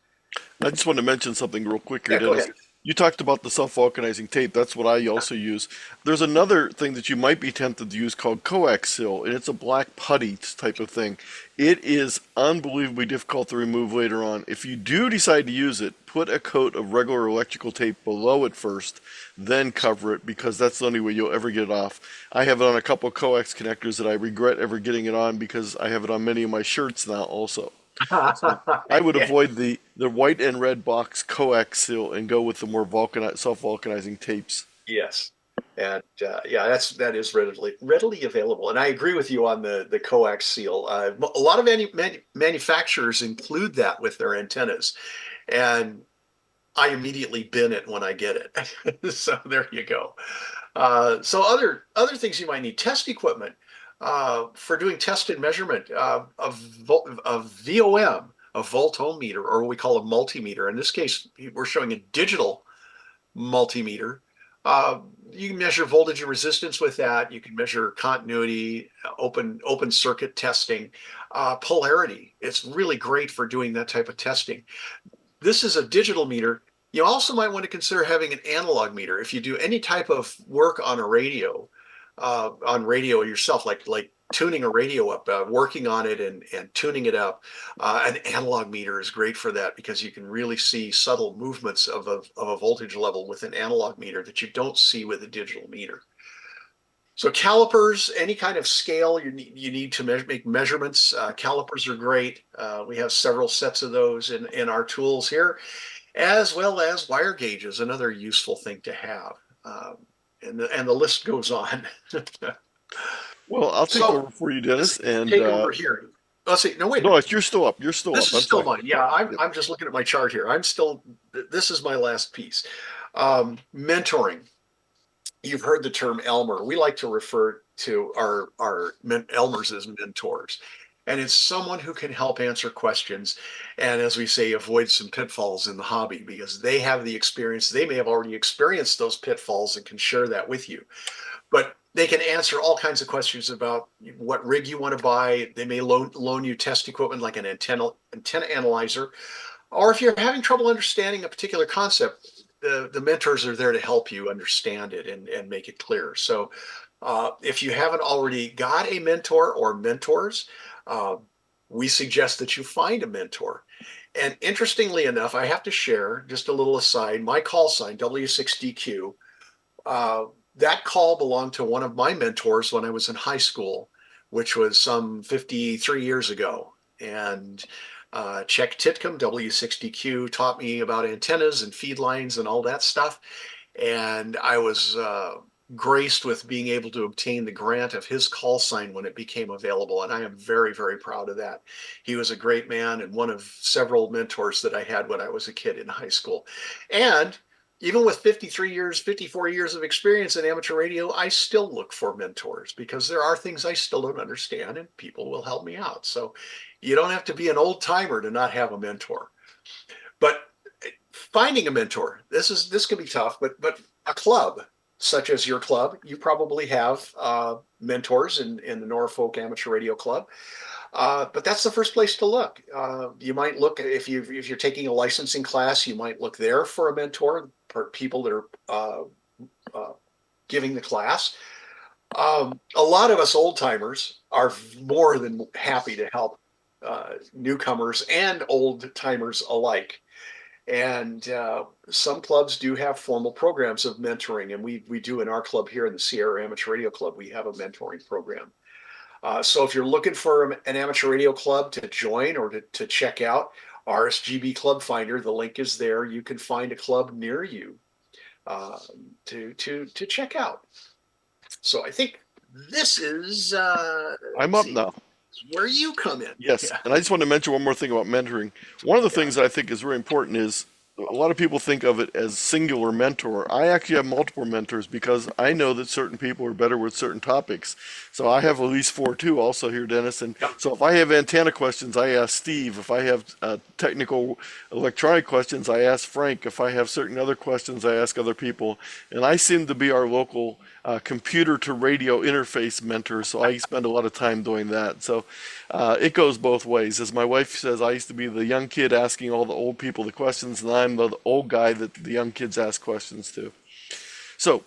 S3: I just want to mention something real quick here,
S4: Yeah, go
S3: Dennis.
S4: ahead.
S3: You talked about the self-vulcanizing tape. That's what I also use. There's another thing that you might be tempted to use called coax seal, and it's a black putty type of thing. It is unbelievably difficult to remove later on. If you do decide to use it, put a coat of regular electrical tape below it first, then cover it, because that's the only way you'll ever get it off. I have it on a couple coax connectors that I regret ever getting it on because I have it on many of my shirts now also. So I would
S4: Yeah.
S3: avoid the white and red box coax seal and go with the more self-vulcanizing tapes.
S4: Yes. And yeah, that is readily available. And I agree with you on the coax seal. A lot of manufacturers include that with their antennas, and I immediately bin it when I get it. So there you go. So other things you might need: test equipment for doing test and measurement of VOM, a volt ohm meter, or what we call a multimeter. In this case, we're showing a digital multimeter. Uh, you can measure voltage and resistance with that. You can measure continuity, open circuit testing, polarity. It's really great for doing that type of testing. This is a digital meter. You also might want to consider having an analog meter if you do any type of work on a radio, on radio yourself, like tuning a radio up, working on it and tuning it up. An analog meter is great for that because you can really see subtle movements of a voltage level with an analog meter that you don't see with a digital meter. So calipers, any kind of scale you need to make measurements. Calipers are great. We have several sets of those in our tools here, as well as wire gauges, another useful thing to have. And the list goes on.
S3: Well, I'll take
S4: So
S3: over for you,
S4: let's
S3: Dennis. And
S4: take over here. Let's see. No, wait a
S3: no,
S4: minute.
S3: you're still up. You're still
S4: This
S3: up.
S4: is
S3: I'm
S4: still
S3: sorry.
S4: mine. Yeah,
S3: Yep.
S4: I'm just looking at my chart here. This is my last piece. Mentoring. You've heard the term Elmer. We like to refer to our Elmers as mentors. And it's someone who can help answer questions and, as we say, avoid some pitfalls in the hobby because they have the experience. They may have already experienced those pitfalls and can share that with you. But they can answer all kinds of questions about what rig you want to buy. They may loan you test equipment like an antenna analyzer, or if you're having trouble understanding a particular concept, the mentors are there to help you understand it and make it clear. So if you haven't already got a mentor or mentors, uh, we suggest that you find a mentor. And interestingly enough, I have to share just a little aside, my call sign, W6DQ, uh, that call belonged to one of my mentors when I was in high school, which was some 53 years ago. And Czech Titcom, W6DQ, taught me about antennas and feed lines and all that stuff. And I was graced with being able to obtain the grant of his call sign when it became available. And I am very, very proud of that. He was a great man and one of several mentors that I had when I was a kid in high school. And even with 53 years, 54 years of experience in amateur radio, I still look for mentors because there are things I still don't understand and people will help me out. So you don't have to be an old timer to not have a mentor. But finding a mentor, this can be tough, but a club such as your club, you probably have mentors in the Norfolk Amateur Radio Club. But that's the first place to look. You might look if you're taking a licensing class, you might look there for a mentor, for people that are uh, giving the class. A lot of us old timers are more than happy to help newcomers and old timers alike. And some clubs do have formal programs of mentoring, and we do in our club here in the Sierra Amateur Radio Club. We have a mentoring program. So if you're looking for an amateur radio club to join or to check out, RSGB Club Finder, the link is there. You can find a club near you uh, to check out. So I think this is
S3: I'm up now.
S4: where you come in.
S3: Yes,
S4: Yeah.
S3: and I just want to mention one more thing about mentoring. One of the things that I think is very important is a lot of people think of it as singular mentor. I actually have multiple mentors because I know that certain people are better with certain topics. So I have at least 4 too also here, Dennis. And so if I have antenna questions, I ask Steve. If I have technical electronic questions, I ask Frank. If I have certain other questions, I ask other people. And I seem to be our local computer to radio interface mentor, so I spend a lot of time doing that. So it goes both ways. As my wife says, I used to be the young kid asking all the old people the questions, and I'm the old guy that the young kids ask questions to. So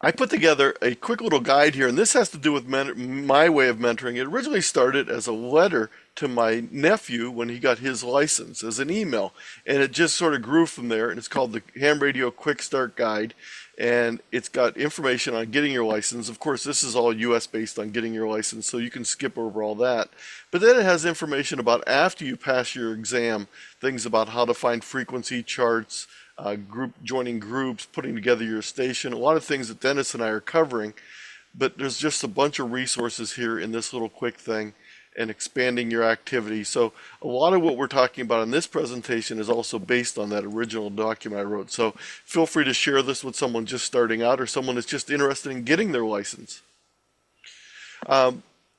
S3: I put together a quick little guide here, and this has to do with my way of mentoring. It originally started as a letter to my nephew when he got his license as an email, and it just sort of grew from there, and it's called the Ham Radio Quick Start Guide, and it's got information on getting your license. Of course, this is all US based on getting your license, so you can skip over all that. But then it has information about after you pass your exam, things about how to find frequency charts, joining groups, putting together your station, a lot of things that Dennis and I are covering. But there's just a bunch of resources here in this little quick thing, and expanding your activity. So a lot of what we're talking about in this presentation is also based on that original document I wrote. So feel free to share this with someone just starting out or someone that's just interested in getting their license.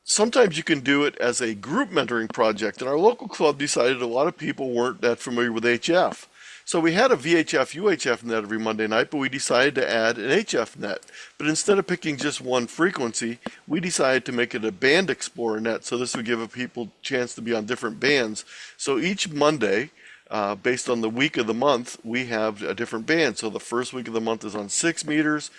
S3: Sometimes you can do it as a group mentoring project, and our local club decided a lot of people weren't that familiar with HF. So we had a VHF UHF net every Monday night, but we decided to add an HF net. But instead of picking just one frequency, we decided to make it a band explorer net, so this would give people a chance to be on different bands. So each Monday, based on the week of the month, we have a different band. So the first week of the month is on 6 meters,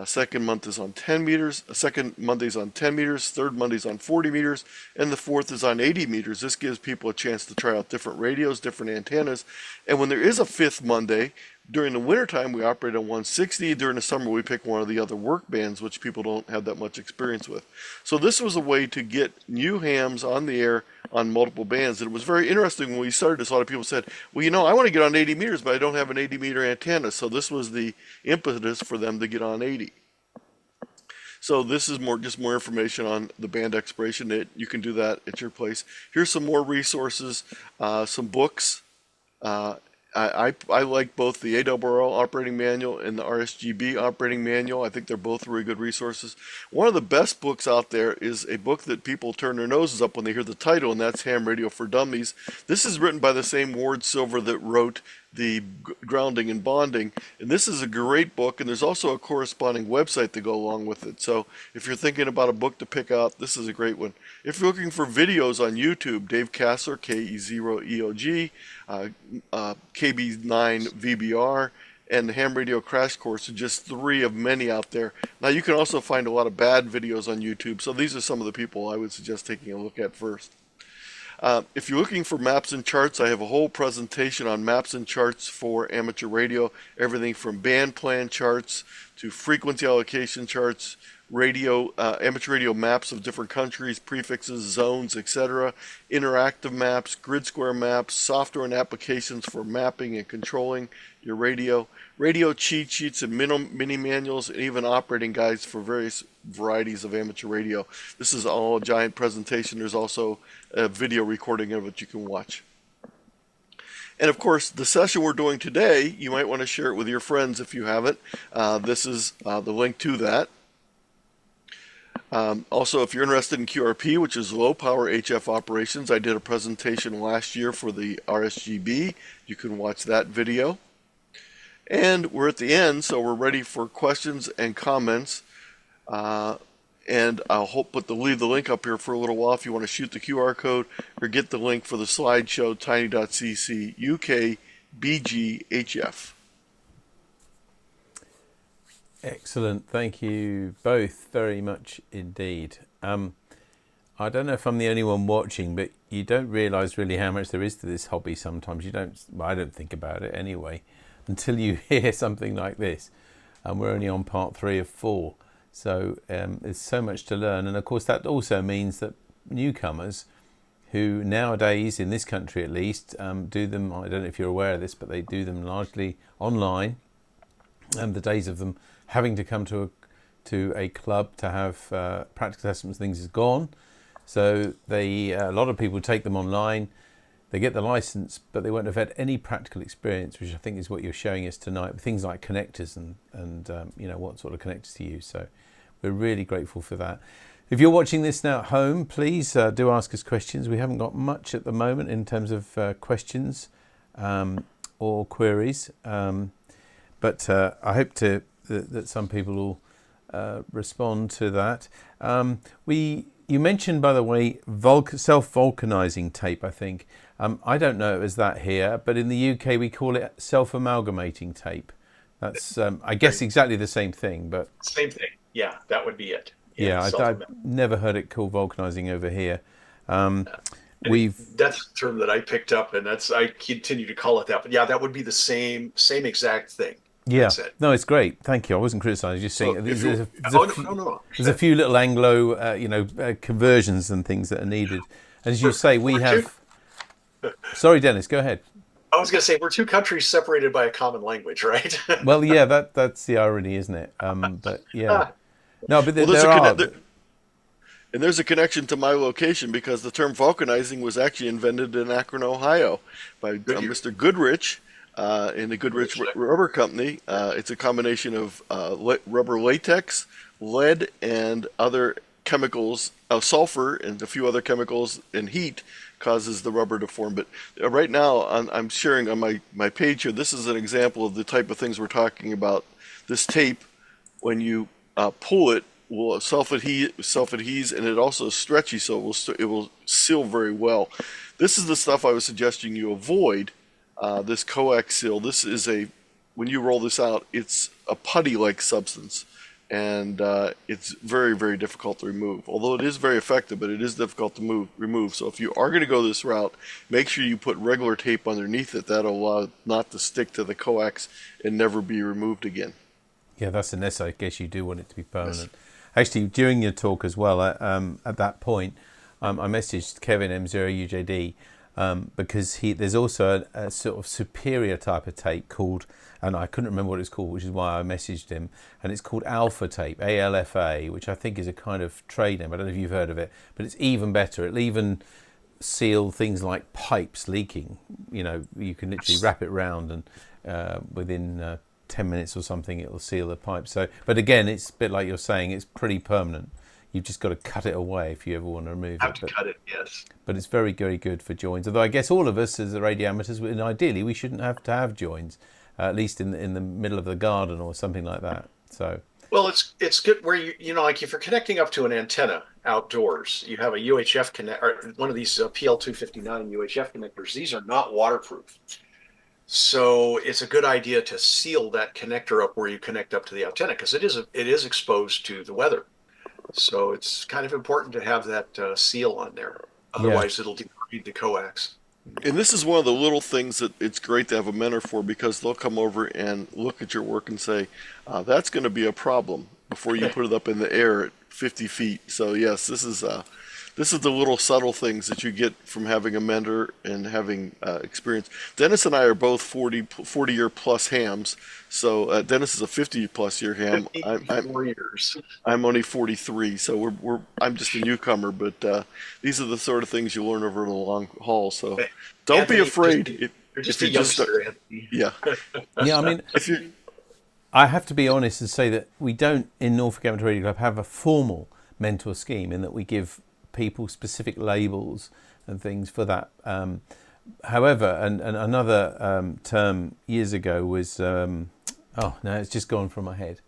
S3: second month is on 10 meters, second Monday is on 10 meters, third Monday is on 40 meters, and the fourth is on 80 meters. This gives people a chance to try out different radios, different antennas. And when there is a fifth Monday, during the wintertime, we operate on 160. During the summer, we pick one of the other work bands, which people don't have that much experience with. So this was a way to get new hams on the air on multiple bands. And it was very interesting when we started this. A lot of people said, well, you know, I want to get on 80 meters, but I don't have an 80 meter antenna. So this was the impetus for them to get on 80. So this is just more information on the band exploration. You can do that at your place. Here's some more resources, some books. I like both the ARRL operating manual and the RSGB operating manual. I think they're both really good resources. One of the best books out there is a book that people turn their noses up when they hear the title, and that's Ham Radio for Dummies. This is written by the same Ward Silver that wrote the grounding and bonding, and this is a great book, and there's also a corresponding website to go along with it. So if you're thinking about a book to pick out, this is a great one. If you're looking for videos on YouTube, Dave Kassler, K8ZT, KB9VBR, and the Ham Radio Crash Course are just 3 of many out there. Now you can also find a lot of bad videos on YouTube, so these are some of the people I would suggest taking a look at first. If you're looking for maps and charts, I have a whole presentation on maps and charts for amateur radio, everything from band plan charts to frequency allocation charts, amateur radio maps of different countries, prefixes, zones, etc., interactive maps, grid square maps, software and applications for mapping and controlling your radio cheat sheets and mini manuals, and even operating guides for various varieties of amateur radio. This is all a giant presentation. There's also a video recording of it you can watch. And of course, the session we're doing today, you might want to share it with your friends if you haven't. This is the link to that. Also, if you're interested in QRP, which is low power HF operations, I did a presentation last year for the RSGB. You can watch that video. And we're at the end, so we're ready for questions and comments. And I'll leave the link up here for a little while if you want to shoot the QR code or get the link for the slideshow, tiny.cc UK BGHF.
S1: Excellent. Thank you both very much indeed. I don't know if I'm the only one watching, but you don't realise really how much there is to this hobby sometimes. I don't think about it anyway, until you hear something like this. And we're only on part 3 of 4. So there's so much to learn. And of course, that also means that newcomers who nowadays, in this country at least, do them, I don't know if you're aware of this, but they do them largely online. And the days of them having to come to a club to have practical assessments and things is gone. So a lot of people take them online, they get the license, but they won't have had any practical experience, which I think is what you're showing us tonight, with things like connectors and what sort of connectors to use. So we're really grateful for that. If you're watching this now at home, please do ask us questions. We haven't got much at the moment in terms of questions or queries, but I hope that some people will respond to that. You mentioned, by the way, self-vulcanizing tape, I think. I don't know it as that here, but in the UK we call it self-amalgamating tape. That's, I guess, exactly the same thing. But
S4: same thing. Yeah, that would be it.
S1: Yeah, I've never heard it called vulcanizing over here.
S4: That's a term that I picked up, and I continue to call it that. But yeah, that would be the same exact thing.
S1: Yeah, no, it's great. Thank you. I wasn't criticising. Just saying there's a few little Anglo, conversions and things that are needed. As you say, we have. Sorry, Dennis. Go ahead.
S4: I was going to say we're two countries separated by a common language, right?
S1: Well, yeah, that's the irony, isn't it? But yeah, no, but
S3: and there's a connection to my location because the term vulcanizing was actually invented in Akron, Ohio, by Mr. Goodrich. In the Goodrich Rubber Company. It's a combination of rubber latex, lead, and other chemicals, sulfur and a few other chemicals, and heat causes the rubber to form. But right now, I'm sharing on my page here, this is an example of the type of things we're talking about. This tape, when you pull it, will self-adhese, and it also is stretchy, so it will seal very well. This is the stuff I was suggesting you avoid. This coax seal, when you roll this out, it's a putty-like substance, and it's very, very difficult to remove. Although it is very effective, but it is difficult to remove. So if you are going to go this route, make sure you put regular tape underneath it. That'll allow it not to stick to the coax and never be removed again.
S1: Yeah, that's an S. I guess you do want it to be permanent. Yes. Actually, during your talk as well, at that point, I messaged Kevin M0UJD. Because there's also a sort of superior type of tape called, and I couldn't remember what it's called, which is why I messaged him, and it's called Alpha tape, ALFA, which I think is a kind of trade name. I don't know if you've heard of it, but it's even better. It'll even seal things like pipes leaking. You can literally wrap it round, and within 10 minutes or something, it'll seal the pipe. So, but again, it's a bit like you're saying, it's pretty permanent. You've just got to cut it away if you ever want to remove it.
S4: Cut it, yes.
S1: But it's very, very good for joins. Although I guess all of us as the radio amateurs, and ideally we shouldn't have to have joins, at least in the middle of the garden or something like that. So.
S4: Well, it's good where like if you're connecting up to an antenna outdoors, you have a UHF connect or one of these PL259 UHF connectors. These are not waterproof. So it's a good idea to seal that connector up where you connect up to the antenna because it is exposed to the weather. So it's kind of important to have that seal on there. Otherwise, it'll degrade the coax.
S3: And this is one of the little things that it's great to have a mentor for because they'll come over and look at your work and say, that's going to be a problem before you put it up in the air at 50 feet. So, yes, this is the little subtle things that you get from having a mentor and having experience. Dennis and I are both 40-year plus hams. So Dennis is a 50-plus year ham. I'm only 43, so I'm just a newcomer. But these are the sort of things you learn over the long haul. So don't be afraid.
S4: You're just a youngster, Anthony.
S3: Yeah.
S1: Yeah, I mean, I have to be honest and say that we don't in Norfolk Amateur Radio Club have a formal mentor scheme in that we give people specific labels and things for that. However, and another term years ago was it's just gone from my head.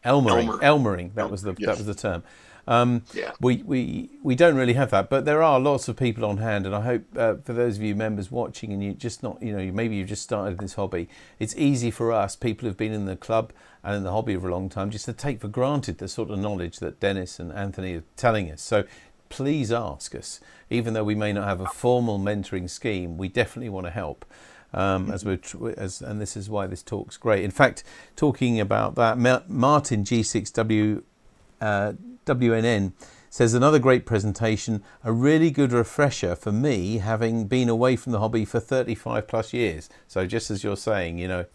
S1: Elmering. That was the term.
S4: Yeah.
S1: We don't really have that, but there are lots of people on hand, and I hope for those of you members watching, and you just not, maybe you've just started this hobby, it's easy for us, people who've been in the club and in the hobby for a long time, just to take for granted the sort of knowledge that Dennis and Anthony are telling us. So please ask us, even though we may not have a formal mentoring scheme, we definitely want to help. And this is why this talk's great. In fact, talking about that, Martin G6W WNN says, another great presentation, a really good refresher for me, having been away from the hobby for 35 plus years. So just as you're saying, and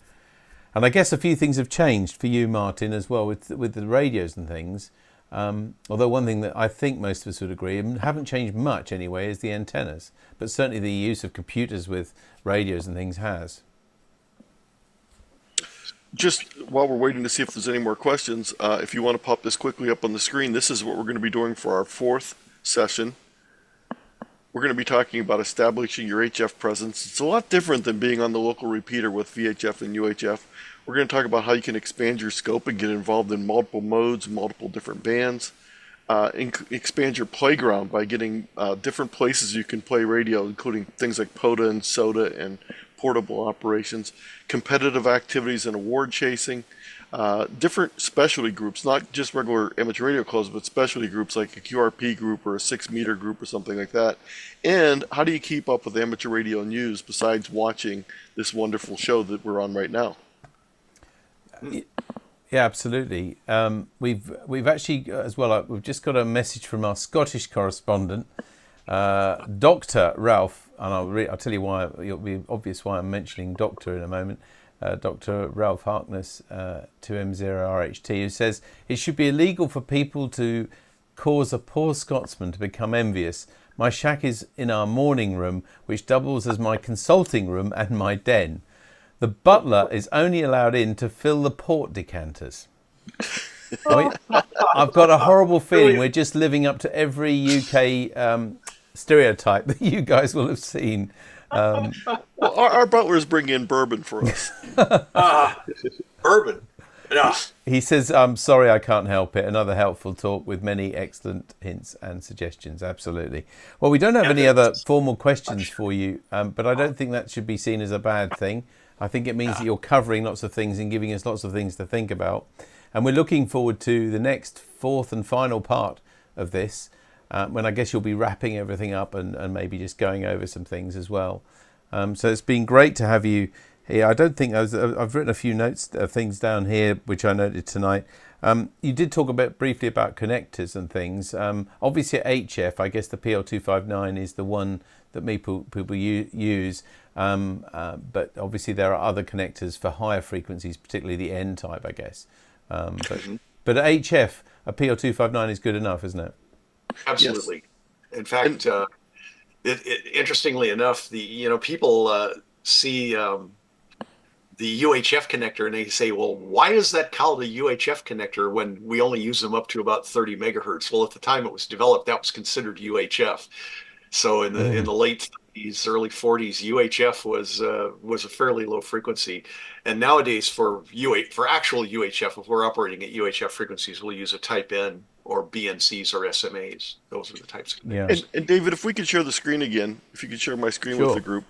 S1: I guess a few things have changed for you, Martin, as well with the radios and things. Although one thing that I think most of us would agree, and haven't changed much anyway, is the antennas. But certainly the use of computers with radios and things has.
S3: Just while we're waiting to see if there's any more questions, if you want to pop this quickly up on the screen, this is what we're going to be doing for our 4th session. We're going to be talking about establishing your HF presence. It's a lot different than being on the local repeater with VHF and UHF. We're going to talk about how you can expand your scope and get involved in multiple modes, multiple different bands. Expand your playground by getting different places you can play radio, including things like POTA and SOTA and portable operations, competitive activities and award chasing, different specialty groups, not just regular amateur radio clubs, but specialty groups like a QRP group or a 6-meter group or something like that. And how do you keep up with amateur radio news besides watching this wonderful show that we're on right now?
S1: Yeah, absolutely. We've actually as well. We've just got a message from our Scottish correspondent, Dr. Ralph, and I'll tell you why. It'll be obvious why I'm mentioning Doctor in a moment. Dr. Ralph Harkness, 2M0RHT, who says it should be illegal for people to cause a poor Scotsman to become envious. My shack is in our morning room, which doubles as my consulting room and my den. The butler is only allowed in to fill the port decanters. I've got a horrible feeling we're just living up to every UK stereotype that you guys will have seen.
S3: Well, our butlers bring in bourbon for us.
S4: Bourbon. Yeah.
S1: He says, I'm sorry I can't help it. Another helpful talk with many excellent hints and suggestions. Absolutely. Well, we don't have any other formal questions for you, but I don't think that should be seen as a bad thing. I think it means that you're covering lots of things and giving us lots of things to think about. And we're looking forward to the next 4th and final part of this, when I guess you'll be wrapping everything up and maybe just going over some things as well. So it's been great to have you here. I don't think I've written a few notes of things down here, which I noted tonight. You did talk briefly about connectors and things. Obviously at HF, I guess the PL259 is the one that people use. But obviously there are other connectors for higher frequencies, particularly the N type, I guess. But at HF, a PL259 is good enough, isn't it?
S4: Absolutely. Yes. In fact, interestingly enough, people see the UHF connector and they say, well, why is that called a UHF connector when we only use them up to about 30 megahertz? Well, at the time it was developed, that was considered UHF. So in the late 30s, early 40s, UHF was a fairly low frequency, and nowadays for actual UHF, if we're operating at UHF frequencies, we'll use a Type N or BNCs or SMAs. Those are the types of connectors.
S1: Yeah.
S3: And David, if we could share the screen again, if you could share my screen with the group.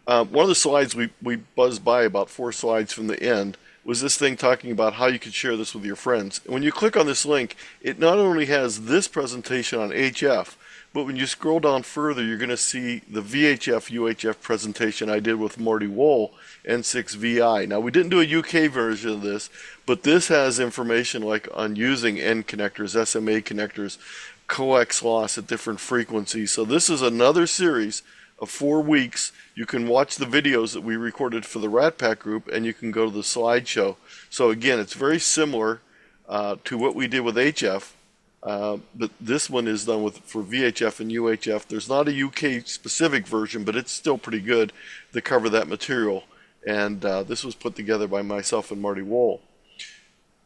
S3: One of the slides we buzzed by about 4 slides from the end was this thing talking about how you could share this with your friends. And when you click on this link, it not only has this presentation on HF, but when you scroll down further, you're going to see the VHF UHF presentation I did with Marty Wohl, N6VI. Now, we didn't do a UK version of this, but this has information like on using N connectors, SMA connectors, coax loss at different frequencies. So this is another series of 4 weeks. You can watch the videos that we recorded for the Rat Pack group, and you can go to the slideshow. So again, it's very similar to what we did with HF. But this one is done for VHF and UHF. There's not a UK specific version, but it's still pretty good to cover that material. And this was put together by myself and Marty Wohl.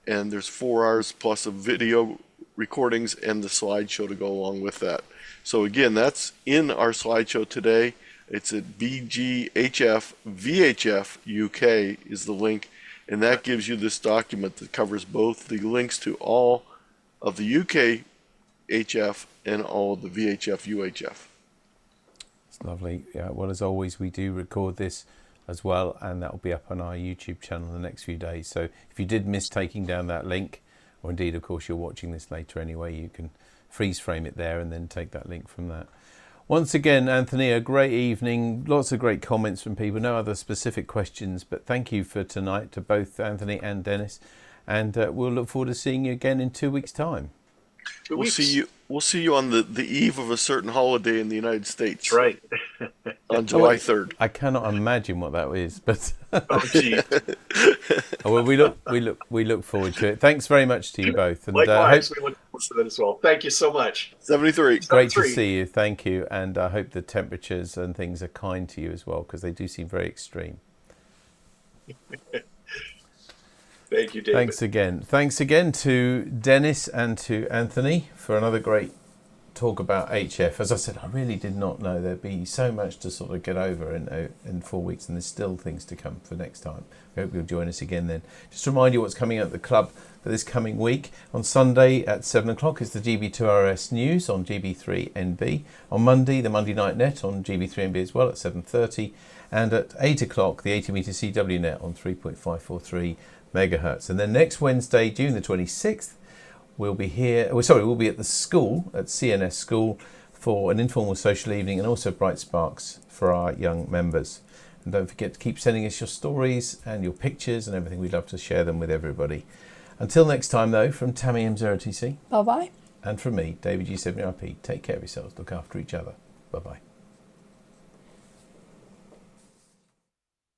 S3: And there's 4 hours plus of video recordings and the slideshow to go along with that. So again, that's in our slideshow today. It's at BGHF VHF UK is the link, and that gives you this document that covers both the links to all of the UK HF and all the VHF, UHF.
S1: It's lovely. Yeah, well, as always, we do record this as well, and that will be up on our YouTube channel in the next few days. So if you did miss taking down that link, or indeed, of course, you're watching this later anyway, you can freeze frame it there and then take that link from that. Once again, Anthony, a great evening. Lots of great comments from people. No other specific questions, but thank you for tonight to both Anthony and Dennis. And we'll look forward to seeing you again in 2 weeks' time.
S3: We'll see you on the eve of a certain holiday in the United States.
S4: That's right.
S3: On July 3rd.
S1: I cannot imagine what that is, but
S4: Oh, gee.
S1: well, we look forward to it. Thanks very much to you both, and
S4: Likewise, we look forward to that as well. Thank you so much.
S3: 73.
S1: great to see you. Thank you, and I hope the temperatures and things are kind to you as well, because they do seem very extreme.
S4: Thank you, David.
S1: Thanks again to Dennis and to Anthony for another great talk about HF. As I said, I really did not know there'd be so much to sort of get over in 4 weeks, and there's still things to come for next time. I hope you'll join us again then. Just to remind you what's coming up at the club for this coming week. On Sunday at 7 o'clock is the GB2RS News on GB3NB. On Monday, the Monday Night Net on GB3NB as well at 7:30. And at 8 o'clock, the 80 metre CW Net on 3.543 megahertz. And then next Wednesday, June the 26th, we'll be at the school, at CNS School, for an informal social evening and also Bright Sparks for our young members. And don't forget to keep sending us your stories and your pictures and everything. We'd love to share them with everybody. Until next time, though, from Tammy M0TC.
S2: Bye-bye.
S1: And from me, David G7RP, take care of yourselves, look after each other. Bye-bye.